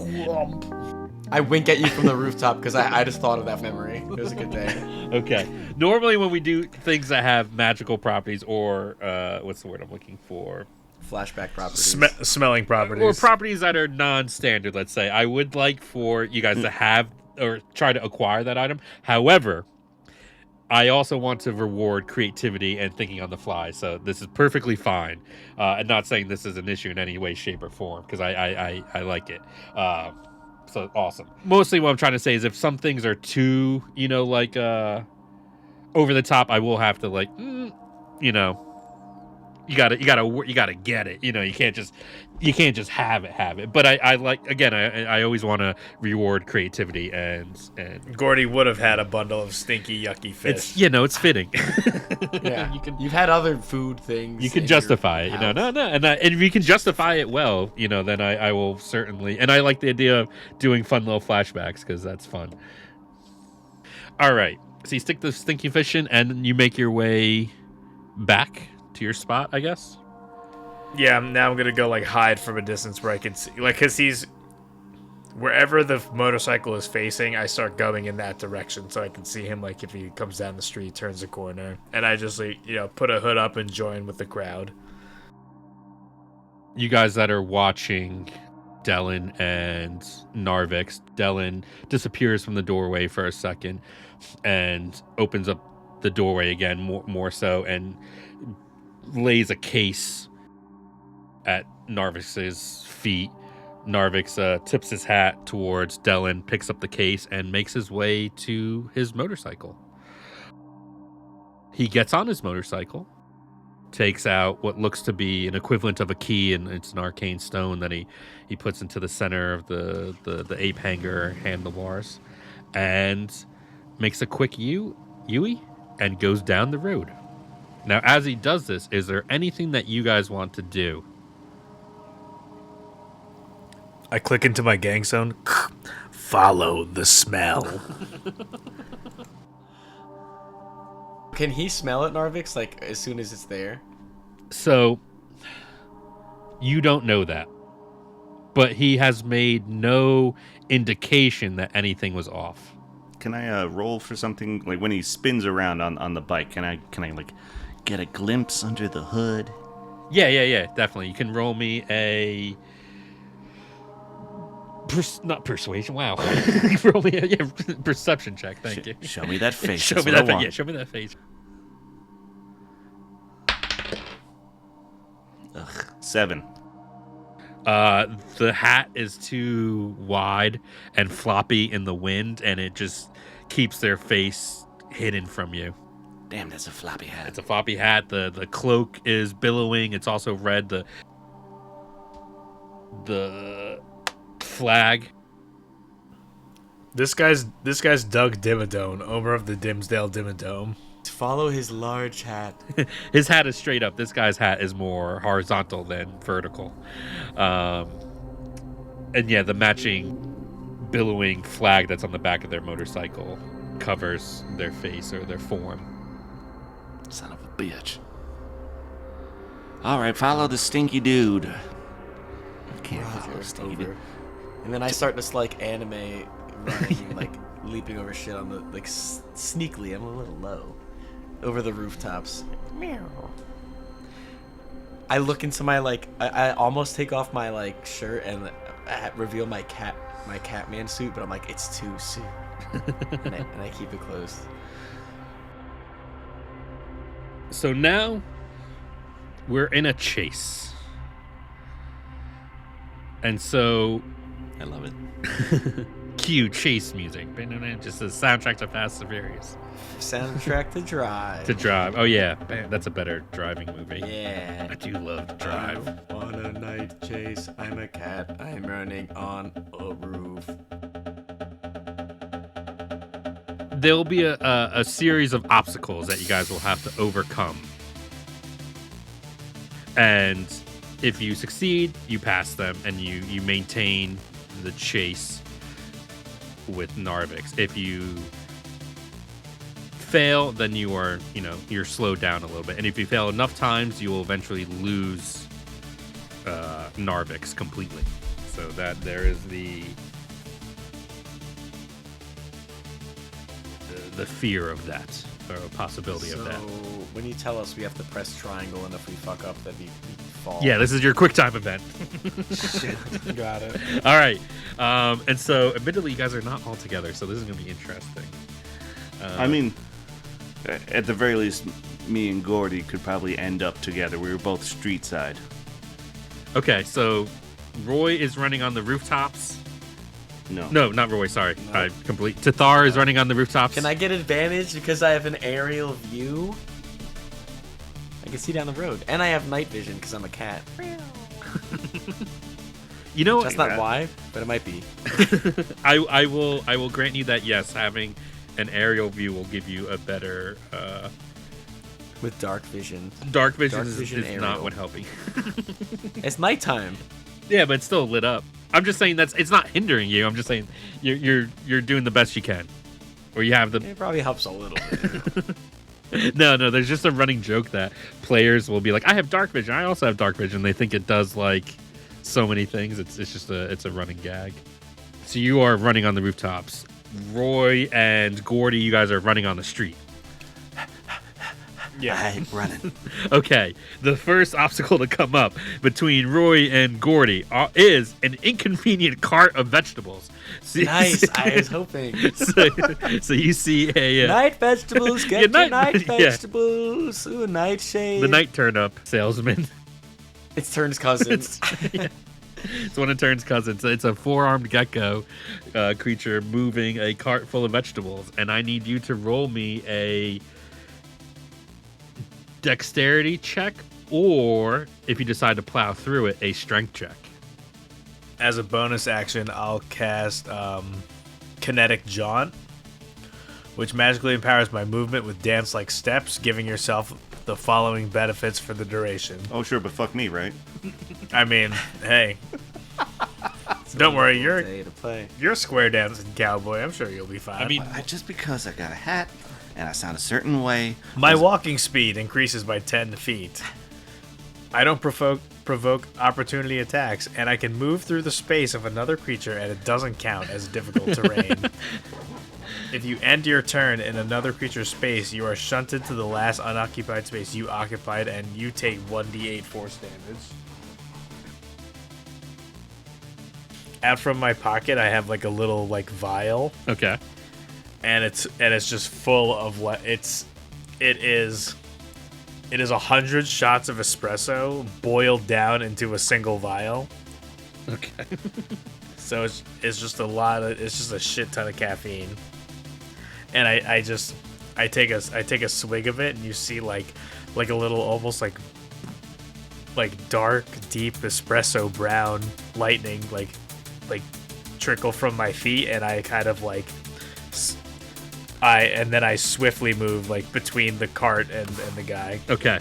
I wink at you from the rooftop because I just thought of that memory. It was a good day. Okay. Normally when we do things that have magical properties or, what's the word I'm looking for? Flashback properties. Smelling properties. Or properties that are non-standard, let's say. I would like for you guys to have or try to acquire that item. However, I also want to reward creativity and thinking on the fly. So this is perfectly fine. And not saying this is an issue in any way, shape, or form, because I like it. So awesome. Mostly what I'm trying to say is if some things are too, over the top, I will have to you gotta get it. You can't just have it. But I like, again, I always want to reward creativity and Gordy would have had a bundle of stinky, yucky fish. it's it's fitting. Yeah, you you've had other food things. can in justify your it, house. no, and if you can justify it well, then I will certainly. And I like the idea of doing fun little flashbacks because that's fun. All right, so you stick the stinky fish in, and you make your way back to your spot, I guess. Yeah, now I'm gonna go like hide from a distance where I can see, like, cause he's wherever the motorcycle is facing. I start going in that direction so I can see him. Like if he comes down the street, turns the corner, and I just put a hood up and join with the crowd. You guys that are watching Delan and Narvix, Delan disappears from the doorway for a second and opens up the doorway again, more so, and lays a case at Narvix's feet. Narvix tips his hat towards Delan, picks up the case, and makes his way to his motorcycle. He gets on his motorcycle, takes out what looks to be an equivalent of a key, and it's an arcane stone that he puts into the center of the ape hanger handlebars, and makes a quick U-ey and goes down the road. Now, as he does this, is there anything that you guys want to do? I click into my gang zone. Follow the smell. Can he smell it, Narvix? Like as soon as it's there? So, you don't know that. But he has made no indication that anything was off. Can I roll for something like when he spins around on the bike? Can I like get a glimpse under the hood? Yeah, definitely. You can roll me a not persuasion. Wow. Roll me a perception check. Thank you. Show me that face. Show That's me what I that face. want. Yeah, show me that face. Ugh, 7. The hat is too wide and floppy in the wind, and it just keeps their face hidden from you. Damn, that's a floppy hat. It's a floppy hat. The cloak is billowing. It's also red. The flag This guy's Doug Dimmadome, owner of the Dimsdale Dimmadome. Follow his large hat. His hat is straight up. This guy's hat is more horizontal than vertical. And yeah, the matching billowing flag that's on the back of their motorcycle covers their face or their form. Son of a bitch. All right, follow the stinky dude. I can't follow stinky dude. And then I start this like anime running, like leaping over shit on the like sneakily. I'm a little low over the rooftops. I look into my like I almost take off my like shirt and reveal my Catman suit, but I'm like, it's too soon. and I keep it closed. So now we're in a chase. And so I love it. cue chase music. Just a soundtrack to Fast and Furious. Soundtrack to Drive. To Drive. Oh yeah, that's a better driving movie. Yeah. I do love Drive. On a night chase, I'm a cat. I'm running on a roof. There'll be a series of obstacles that you guys will have to overcome. And if you succeed, you pass them and you maintain the chase with Narvix. If you fail, then you're slowed down a little bit. And if you fail enough times, you will eventually lose Narvix completely. So that there is the fear of that, or a possibility of that. So when you tell us we have to press triangle, and if we fuck up, then we fall. Yeah, this is your quick time event. Shit. Got it. All right. And so, admittedly, you guys are not all together, so this is going to be interesting. I mean, at the very least, me and Gordy could probably end up together. We were both street side. Okay, so Roy is running on the rooftops. No, not Roy. Sorry, No. I complete. Tathar is running on the rooftops. Can I get advantage because I have an aerial view? I can see down the road, and I have night vision because I'm a cat. You know, That's not why, but it might be. I will grant you that. Yes, having an aerial view will give you a better. With dark vision. Dark vision Dark vision is not aerial. what helping. It's nighttime. Yeah, but it's still lit up. I'm just saying it's not hindering you. I'm just saying you're doing the best you can, or you have the. It probably helps a little bit. No, there's just a running joke that players will be like, I have dark vision. I also have dark vision. They think it does like so many things. It's just a running gag. So you are running on the rooftops. Roy and Gordy, you guys are running on the street. Yeah, I'm running. Okay, the first obstacle to come up between Roy and Gordy is an inconvenient cart of vegetables. So, Nice. I was hoping. so you see a Night vegetables. Get Yeah, your night- night yeah. vegetables. Ooh, nightshade. the night turnip salesman. It's Turn's cousin. It's one of Turn's cousins. It's a four-armed gecko creature moving a cart full of vegetables, and I need you to roll me a dexterity check, or if you decide to plow through it, a strength check. As a bonus action, I'll cast Kinetic Jaunt, which magically empowers my movement with dance-like steps, giving yourself the following benefits for the duration. Oh, sure, but fuck me, right? I mean, hey. Don't worry, Day to play. you're a square dancing cowboy. I'm sure you'll be fine. I mean, Just because I got a hat and I sound a certain way. my walking speed increases by 10 feet. I don't provoke opportunity attacks, and I can move through the space of another creature, and it doesn't count as difficult terrain. If you end your turn in another creature's space, you are shunted to the last unoccupied space you occupied, and you take 1d8 force damage. Out from my pocket, I have like a little like vial, okay. and it's just full of it is 100 shots of espresso boiled down into a single vial. Okay. So it's just a shit ton of caffeine. And I take a swig of it, and you see like a little almost like dark deep espresso brown lightning like trickle from my feet, and I kind of like, I swiftly move like between the cart and the guy. Okay.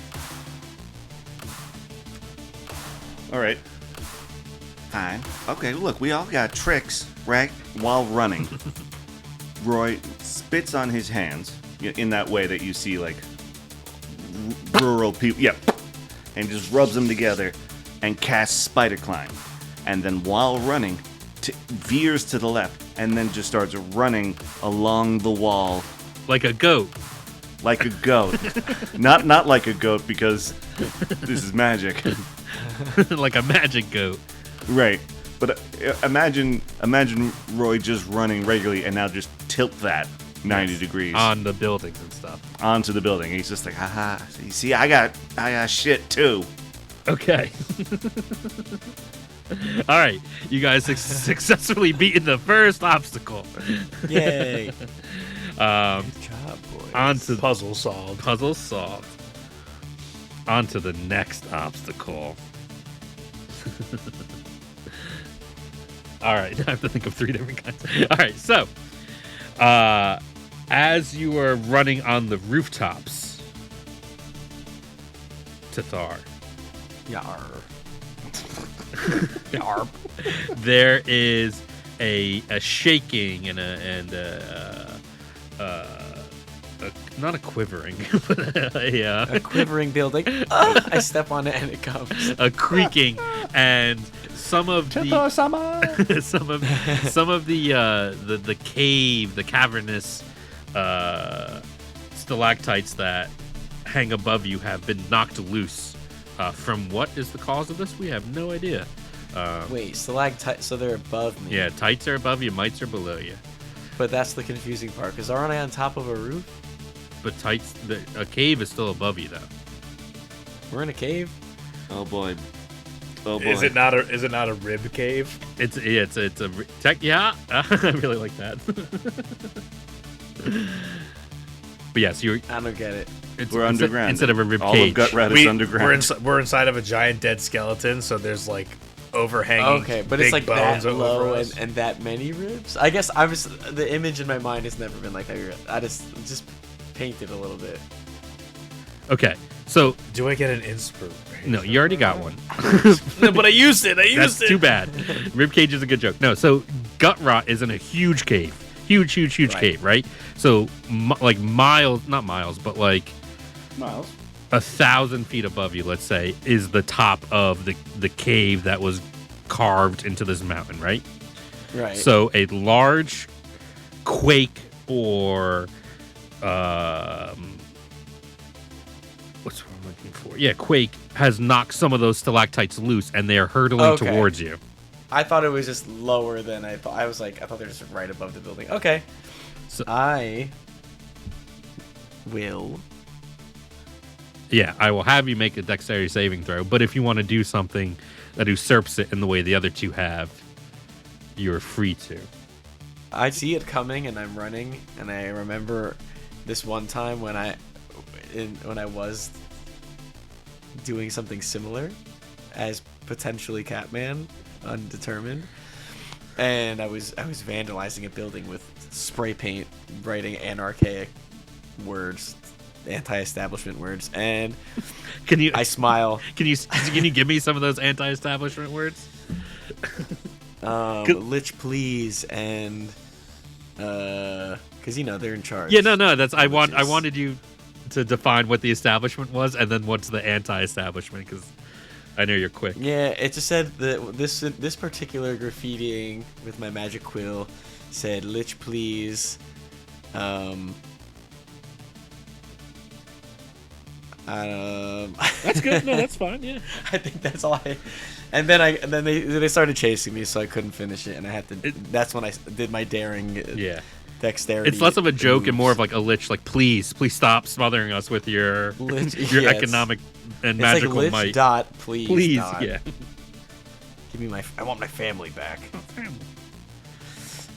All right. Fine. Okay, look, we all got tricks, right? While running. Roy spits on his hands in that way that you see, like, rural people. Yep. And just rubs them together and casts Spider Climb. And then while running, veers to the left and then just starts running along the wall. Like a goat. Like a goat. Not like a goat because this is magic. Like a magic goat. Right. But imagine Roy just running regularly and now just tilt that 90 degrees. On the buildings and stuff. Onto the building. He's just like, haha. You see, I got shit too. Okay. All right. You guys successfully beaten the first obstacle. Yay. Good job, boys. On to Puzzle solved. puzzle solved. On to the next obstacle. All right, I have to think of 3 different kinds. All right, so as you are running on the rooftops, Tathar, Yar. Yarp, there is a shaking and not a quivering, but A quivering building. I step on it and it comes. a creaking, and some of the cavernous stalactites that hang above you have been knocked loose. From what is the cause of this? We have no idea. Wait, stalactites, so they're above me. Yeah, tights are above you, mites are below you. But that's the confusing part, because aren't I on top of a roof? But tights, a cave is still above you, though. We're in a cave? Oh boy. Oh boy. Is it not a rib cave? It's a tech. Yeah, I really like that. But yes, you're. I don't get it. We're underground. Instead of a rib All cage. of Gut Rat is underground. We're inside of a giant dead skeleton, so there's like overhanging. Okay, but big it's like bones that over low us. and that many ribs? I guess the image in my mind has never been like that. I just painted a little bit. Okay, so Do I get an inspiration? no, you already got one. No, but I used it. That's too bad. Rib cage is a good joke. No, so gut rot is in a huge cave, huge Right. cave, right? So like miles, not miles, but like Miles. 1,000 feet above you, let's say, is the top of the cave that was carved into this mountain, right? Right. So a large quake or what's what I'm looking for? Yeah, quake has knocked some of those stalactites loose, and they are hurtling Okay. towards you. I thought it was just lower than I thought. I thought they were just right above the building. Okay. So- I will. Yeah, I will have you make a dexterity saving throw, but if you want to do something that usurps it in the way the other two have, you're free to. I see it coming and I'm running, and I remember this one time when I was doing something similar as potentially Catman, undetermined, and I was vandalizing a building with spray paint, writing anarchic words, anti-establishment words, and I smile. Can you give me some of those anti-establishment words? Lich, please, and because they're in charge. Yeah, no, that's I Witches. wanted you to define what the establishment was and then what's the anti-establishment, because I know you're quick. Yeah, it just said that this particular graffitiing with my magic quill said "Lich, please." That's good. No, that's fine. Yeah. I think that's all and then they started chasing me, so I couldn't finish it, and I had to. That's when I did my daring. Yeah. Dexterity. It's less of a joke and more of moves. like a lich, like please stop smothering us with your Lich, your yes. economic and It's magical like Lich might. dot please. Please, dot. yeah. Give me I want my family back.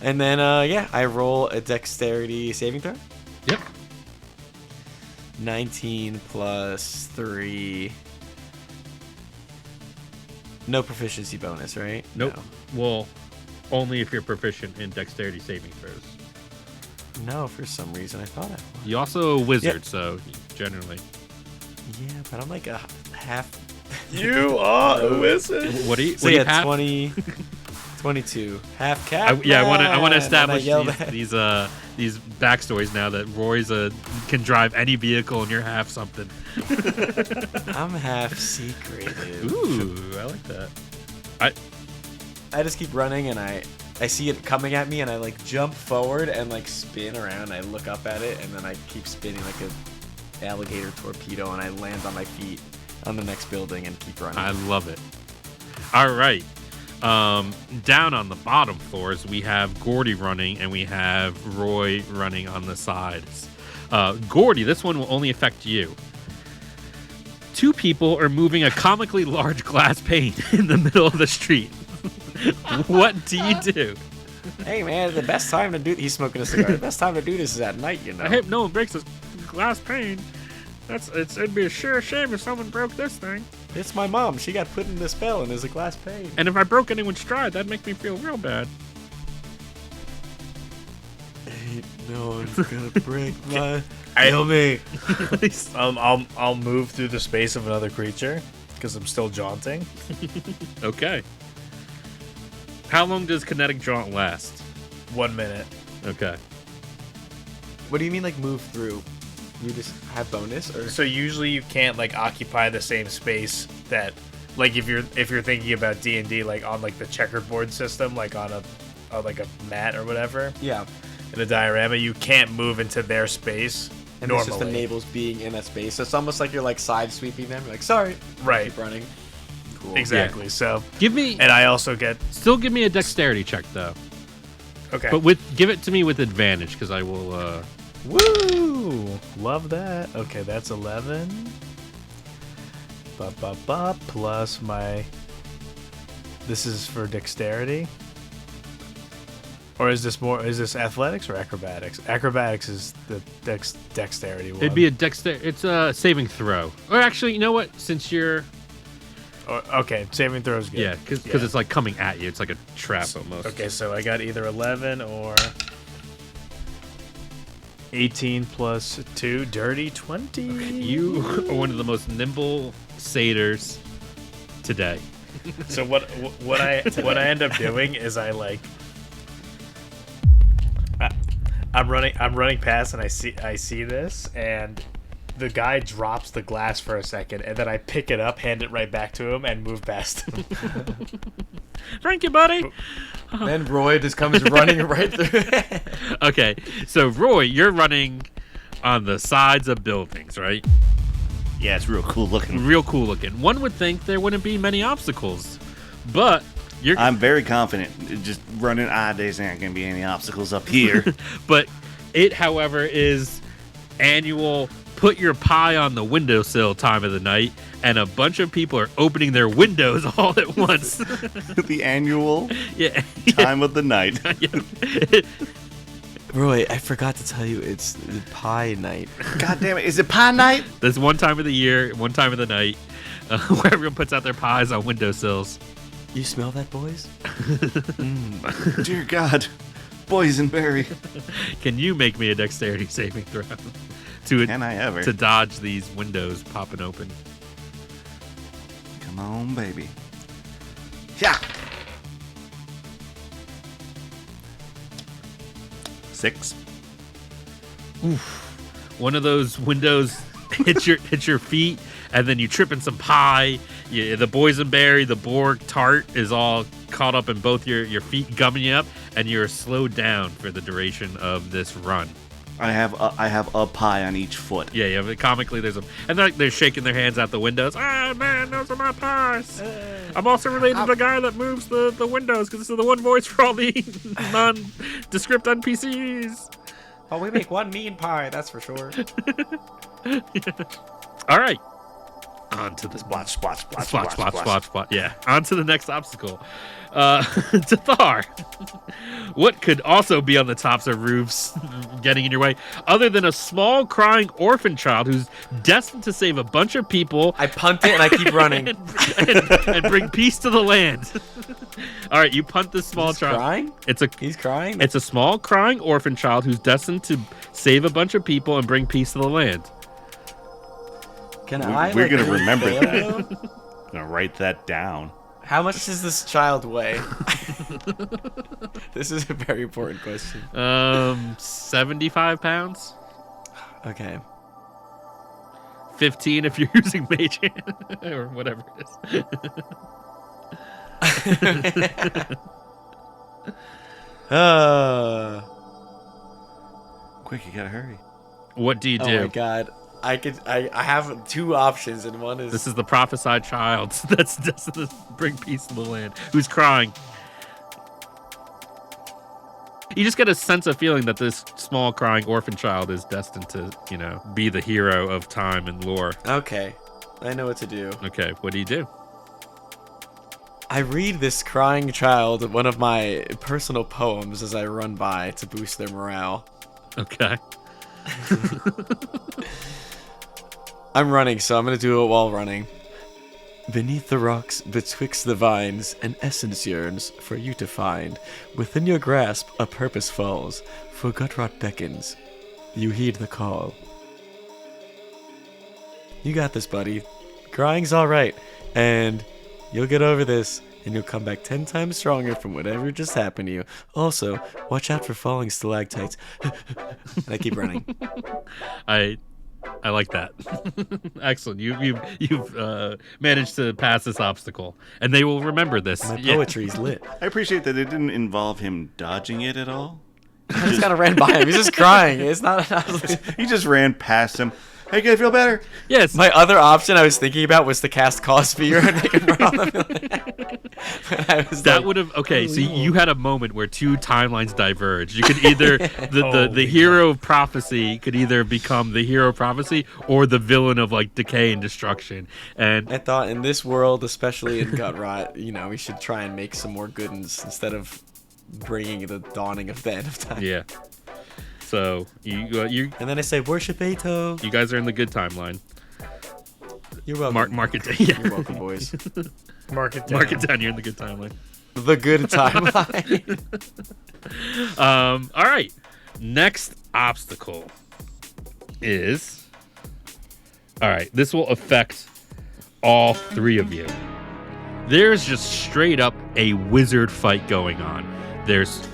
And then I roll a dexterity saving throw. Yep. 19 plus 3. No proficiency bonus, right? Nope. No. Well, only if you're proficient in dexterity saving throws. No, for some reason I thought I was. You also a wizard, so generally. Yeah, but I'm like a half. You are a wizard. What do you? So What do you yeah, have? 22. Half cap. I want to man, establish and I yelled these backstories now that Roy's can drive any vehicle and you're half something. I'm half secretive. Ooh, I like that. I just keep running and I see it coming at me and I like jump forward and like spin around. I look up at it and then I keep spinning like a alligator torpedo and I land on my feet on the next building and keep running. I love it. All right. Down on the bottom floors, we have Gordy running and we have Roy running on the sides. Gordy, this one will only affect you. 2 people are moving a comically large glass pane in the middle of the street. What do you do? Hey man, the best time to do. He's smoking a cigar. The best time to do this is at night, you know. I hope no one breaks this glass pane. It'd be a sure shame if someone broke this thing. It's my mom. She got put in the spell and there's a glass pane. And if I broke anyone's stride, that'd make me feel real bad. Ain't no one's gonna break my. Kill me. I'll move through the space of another creature because I'm still jaunting. Okay. How long does kinetic jaunt last? 1 minute. Okay. What do you mean, like move through? You just have bonus, or So usually you can't like occupy the same space that, like if you're thinking about D&D, like on like the checkerboard system, like on a mat or whatever. yeah, In a diorama, you can't move into their space and normally. this just enables being in that space. So it's almost like you're like side sweeping them. You're like, sorry, Right. keep running. Cool. Exactly. So, Give me and I also get give me a dexterity check though. okay. But give it to me with advantage because I will Woo! Love that. Okay, that's 11. Plus my. This is for dexterity. Or is this athletics or acrobatics? Acrobatics is the dexterity one. it'd be it's a saving throw. Or actually, you know what? Since you're Okay, saving throw is good. yeah, because it's like coming at you. It's like a trap almost. Okay, so I got either 11 or 18 plus 2, dirty 20. You are one of the most nimble satyrs today. So what I end up doing is I'm running past and I see this and the guy drops the glass for a second and then I pick it up, hand it right back to him and move past him. Thank you, buddy. Then Roy just comes running right through. Okay, so Roy, you're running on the sides of buildings, right? Yeah, it's real cool looking. Real cool looking. One would think there wouldn't be many obstacles, but you're. I'm very confident. Just running days there aren't gonna be any obstacles up here. But it, however, is annual. Put your pie on the windowsill time of the night, and a bunch of people are opening their windows all at once. The annual Yeah. time of the night. Roy, I forgot to tell you, it's the pie night. God damn it! Is it pie night? There's one time of the year, one time of the night, where everyone puts out their pies on windowsills. You smell that, boys? Dear God, boysenberry. Can you make me a dexterity saving throw Can I ever? to dodge these windows popping open? Come on, baby. Yeah. 6. One of those windows hits your feet, and then you trip in some pie. The boysenberry, the boar tart is all caught up in both your feet, gumming you up, and you're slowed down for the duration of this run. I have a pie on each foot. Yeah, but comically there's and they're shaking their hands out the windows. Ah, man, those are my pies. I'm also related to the guy that moves the windows because this is the one voice for all the nondescript NPCs. Oh, we make one mean pie, that's for sure. All right. onto the Splotch, splotch, splotch, splotch, splotch, splotch, splotch. Yeah, onto the next obstacle. Tathar, what could also be on the tops of roofs getting in your way, other than a small crying orphan child who's destined to save a bunch of people I punt it and I keep running. and bring peace to the land? All right, you punt this small He's child. crying? He's crying? It's a small crying orphan child who's destined to save a bunch of people and bring peace to the land. Can I? We're gonna remember fail, that. though? Gonna write that down. How much does this child weigh? This is a very important question. 75 pounds. Okay. 15 if you're using mage hand or whatever it is. Quick, you gotta hurry. What do you do? Oh my god. I have two options, and one is This is the prophesied child that's destined to bring peace to the land, who's crying. You just get a sense of feeling that this small crying orphan child is destined to, be the hero of time and lore. okay. I know what to do. Okay, what do you do? I read this crying child one of my personal poems as I run by to boost their morale. Okay. I'm running, so I'm gonna do it while running. Beneath the rocks, betwixt the vines, an essence yearns for you to find. Within your grasp, a purpose falls, for Gutrot beckons. You heed the call. You got this, buddy. Crying's alright, and you'll get over this, and you'll come back 10 times stronger from whatever just happened to you. Also, watch out for falling stalactites. And I keep running. I like that. Excellent. You've managed to pass this obstacle, and they will remember this. My poetry's lit. I appreciate that it didn't involve him dodging it at all. I just kind of ran by him. He's just crying. It's not. He just ran past him. Hey, can I feel better? Yes. My other option I was thinking about was to cast Cause Fear and they could run on the That would have okay. So you had a moment where two timelines diverged. You could either the hero of prophecy could either become the hero of prophecy or the villain of like decay and destruction. And I thought in this world, especially in Gut Rot, we should try and make some more good ones instead of bringing the dawning of the end of time. yeah. So you And then I say, worship Ato. you guys are in the good timeline. You're welcome. Mark it down. Yeah. You're welcome, boys. Mark it down. Mark it down. You're in the good timeline. The good timeline. All right. Next obstacle is. All right. This will affect all three of you. There's just straight up a wizard fight going on. There's.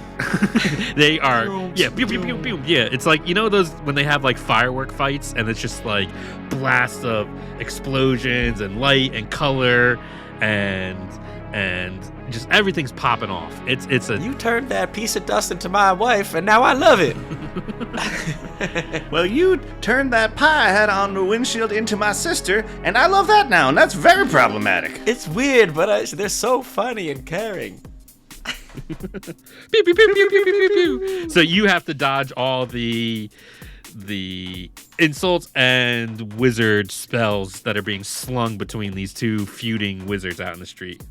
They are pew, pew, pew, pew. Yeah, it's like those when they have like firework fights and it's just like blasts of explosions and light and color and just everything's popping off. It's a You turned that piece of dust into my wife, and now I love it. Well, you turned that pie I had on the windshield into my sister, and I love that now, and that's very problematic. It's weird, but they're so funny and caring. pew, pew, pew, pew, pew, pew, pew, pew. So you have to dodge all the insults and wizard spells that are being slung between these two feuding wizards out in the street.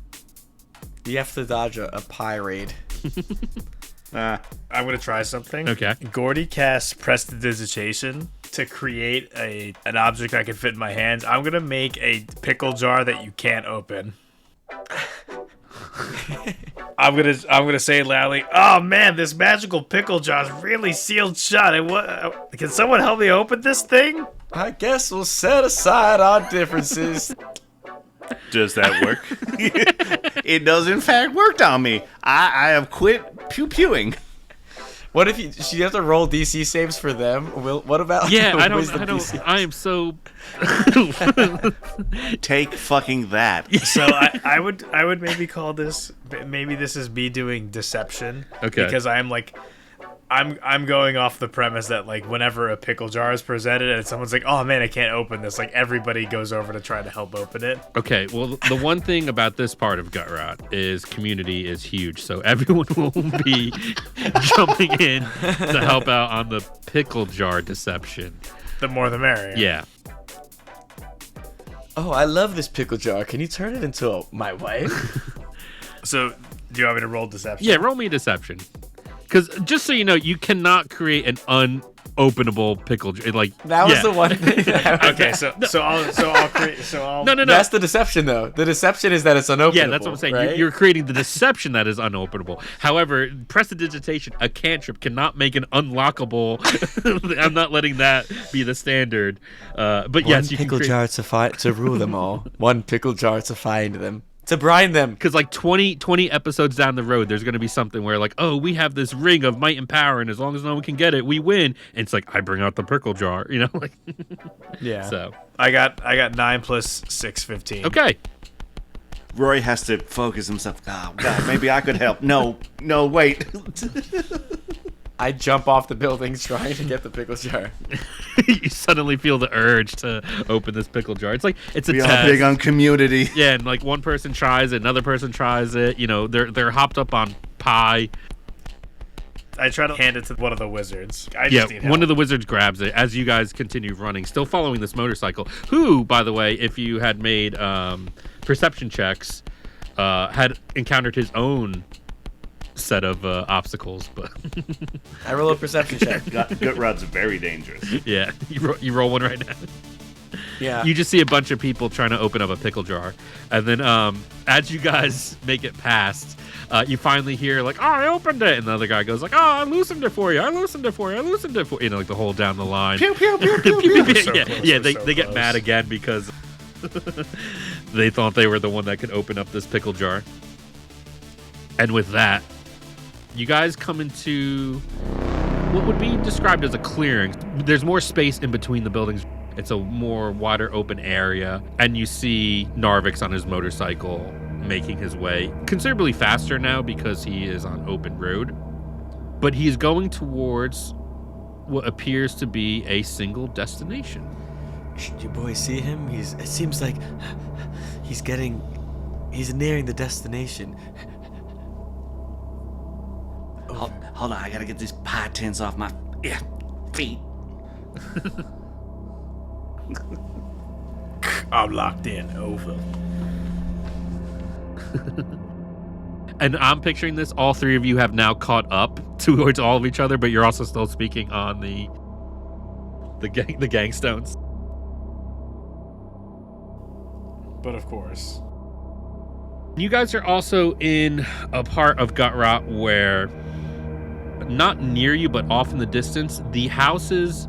You have to dodge a pie raid. I'm gonna try something. Okay. Gordy casts prestidigitation to create an object I can fit in my hands. I'm gonna make a pickle jar that you can't open. I'm gonna say loudly, "Oh man, this magical pickle jar is really sealed shut. Can someone help me open this thing?" I guess we'll set aside our differences. Does that work? It does, in fact, work on me. I have quit pew-pewing. What if you have to roll DC saves for them? What about Yeah, the I don't. wisdom DC? I am so. Take fucking that. So I would maybe call this. Maybe this is me doing deception. Okay. Because I'm going off the premise that like whenever a pickle jar is presented and someone's like, "Oh man, I can't open this," like everybody goes over to try to help open it. Okay, well, the one thing about this part of Gut Rot is community is huge, so everyone will be jumping in to help out on the pickle jar deception. The more the merrier. Yeah. Oh, I love this pickle jar. Can you turn it into my wife? So, do you want me to roll deception? Yeah, roll me a deception. Because just so you know, you cannot create an unopenable pickle jar. Like That was the one thing. Okay, so I'll create. No. That's the deception, though. The deception is that it's unopenable. Yeah, that's what I'm saying. Right? You're creating the deception that is unopenable. However, prestidigitation, a cantrip, cannot make an unlockable. I'm not letting that be the standard. But yes, you can pickle create, jar to rule them all. One pickle jar to find them. To brine them. because like 20 episodes down the road, there's going to be something where like, oh, we have this ring of might and power, and as long as no one can get it, we win. And it's like, I bring out the pickle jar, you know? Like, Yeah. so, I got 9 plus 6, 15. okay. Roy has to focus himself. Oh, God, maybe I could help. No, wait. I jump off the buildings trying to get the pickle jar. You suddenly feel the urge to open this pickle jar. It's like, it's a We are test. big on community. Yeah, and like one person tries it, another person tries it. You know, they're hopped up on pie. I try to hand it to one of the wizards. I Yeah, just need help. one of the wizards grabs it as you guys continue running, still following this motorcycle. Who, by the way, if you had made perception checks, had encountered his own set of obstacles. But I roll a perception check. Gut Rod's very dangerous. yeah, you roll one right now. Yeah. You just see a bunch of people trying to open up a pickle jar, and then as you guys make it past, you finally hear like, "Oh, I opened it," and the other guy goes like, "Oh, I loosened it for you. I loosened it for you. I loosened it for you." You know, like the whole down the line. Pew, pew, pew, pew, pew. So yeah, close, yeah. we're They so get close. mad again because they thought they were the one that could open up this pickle jar. And with that, you guys come into what would be described as a clearing. There's more space in between the buildings. It's a more wider open area, and you see Narvix on his motorcycle making his way considerably faster now because he is on open road. But he's going towards what appears to be a single destination. Did you boys see him? It seems like he's nearing the destination. Hold on, I gotta get these pie tins off my feet. I'm locked in. Over. And I'm picturing this, all three of you have now caught up towards all of each other, but you're also still speaking on the gangstones. But of course. You guys are also in a part of Gutrot where, not near you, but off in the distance, the houses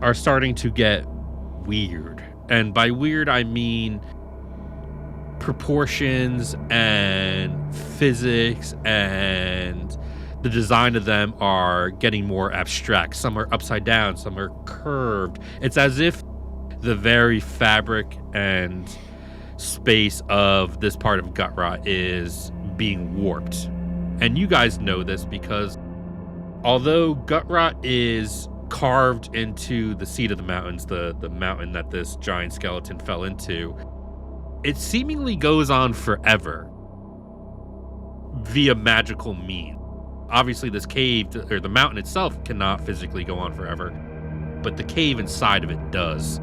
are starting to get weird. And by weird, I mean proportions and physics, and the design of them are getting more abstract. Some are upside down, some are curved. It's as if the very fabric and space of this part of Gutrot is being warped. And you guys know this because although Gutrot is carved into the seat of the mountains, the mountain that this giant skeleton fell into, it seemingly goes on forever via magical means. Obviously, this cave, or the mountain itself, cannot physically go on forever, but the cave inside of it does.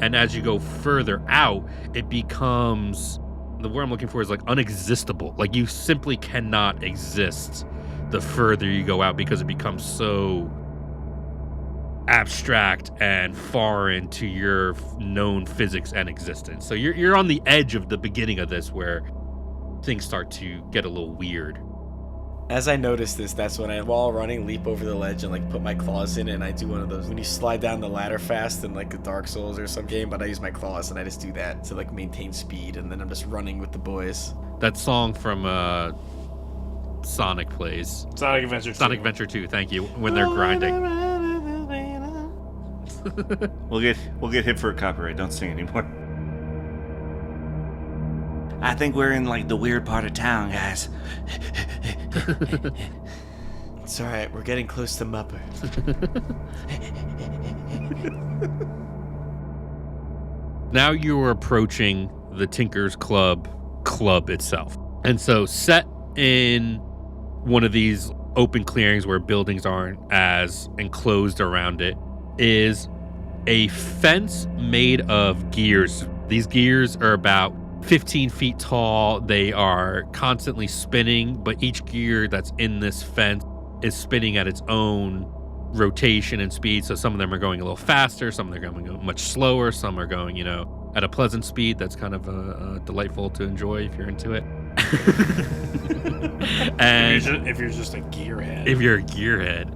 And as you go further out, it becomes, the word I'm looking for is like unexistable. Like you simply cannot exist the further you go out because it becomes so abstract and foreign to your known physics and existence. So you're on the edge of the beginning of this where things start to get a little weird. As I notice this, that's when I, while running, leap over the ledge and like put my claws in it, and I do one of those when you slide down the ladder fast in like a Dark Souls or some game, but I use my claws and I just do that to like maintain speed, and then I'm just running with the boys. That song from Sonic plays. Sonic Adventure 2. Sonic Adventure 2, thank you, when they're grinding. We'll get hit for a copyright. Don't sing anymore. I think we're in like the weird part of town, guys. It's alright, we're getting close to Mupper. Now you are approaching the Tinker's Club itself. And so set in one of these open clearings where buildings aren't as enclosed around it is a fence made of gears. These gears are about 15 feet tall. They are constantly spinning, but each gear that's in this fence is spinning at its own rotation and speed. So some of them are going a little faster, some of them are going much slower, some are going, at a pleasant speed that's kind of delightful to enjoy if you're into it. And if you're just a gearhead. if you're a gearhead.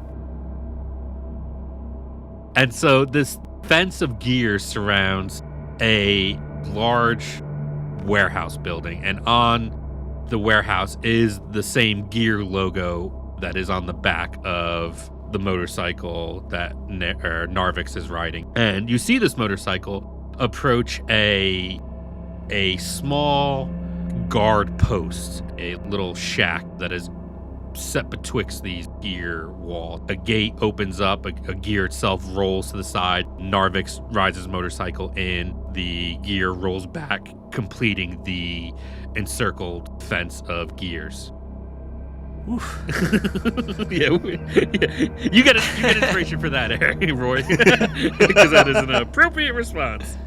And so this fence of gears surrounds a large warehouse building, and on the warehouse is the same gear logo that is on the back of the motorcycle that Narvix is riding. And you see this motorcycle approach a small guard post, a little shack that is set betwixt these gear walls. A gate opens up, a gear itself rolls to the side. Narvix rides his motorcycle in, the gear rolls back, completing the encircled fence of gears. Oof. yeah, you get inspiration for that, Roy, because that is an appropriate response.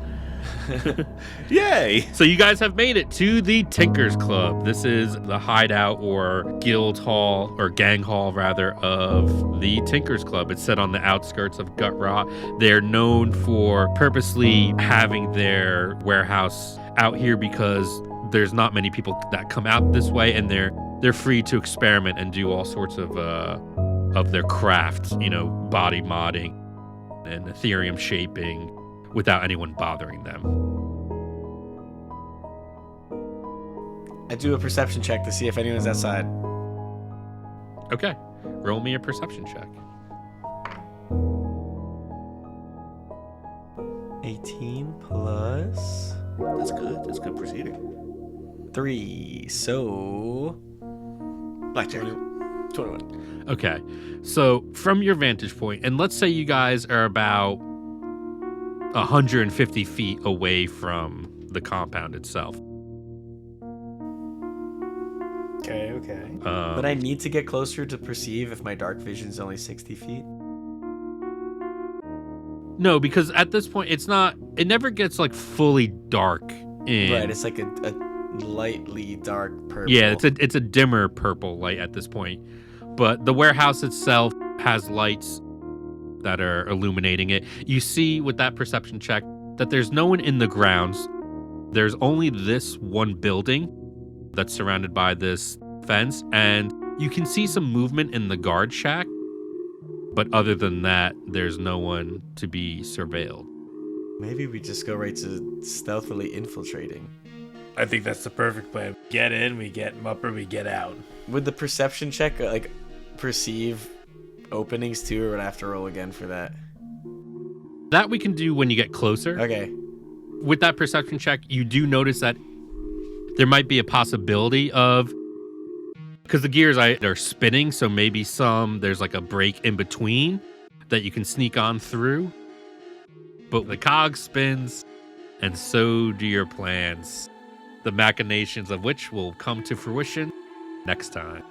Yay! So you guys have made it to the Tinkers Club. This is the hideout or guild hall, or gang hall rather, of the Tinkers Club. It's set on the outskirts of Gut Rot. They're known for purposely having their warehouse out here because there's not many people that come out this way, and they're free to experiment and do all sorts of their crafts, body modding and ethereum shaping, without anyone bothering them. I do a perception check to see if anyone's outside. Okay, roll me a perception check. 18 plus That's good. That's good proceeding. 3, so Blackjack. 21. Okay, so from your vantage point, and let's say you guys are about 150 feet away from the compound itself. Okay. But I need to get closer to perceive if my dark vision's only 60 feet. No, because at this point, it never gets like fully dark in. Right, it's like a lightly dark purple. Yeah, it's a dimmer purple light at this point. But the warehouse itself has lights that are illuminating it. You see with that perception check that there's no one in the grounds. There's only this one building that's surrounded by this fence, and you can see some movement in the guard shack. But other than that, there's no one to be surveilled. Maybe we just go right to stealthily infiltrating. I think that's the perfect plan. Get in, we get Mupper, we get out. Would the perception check perceive openings too, or would I have to roll again for that? That we can do when you get closer. Okay. With that perception check, you do notice that there might be a possibility of, because the gears are spinning, so maybe there's like a break in between that you can sneak on through. But the cog spins, and so do your plans, the machinations of which will come to fruition next time.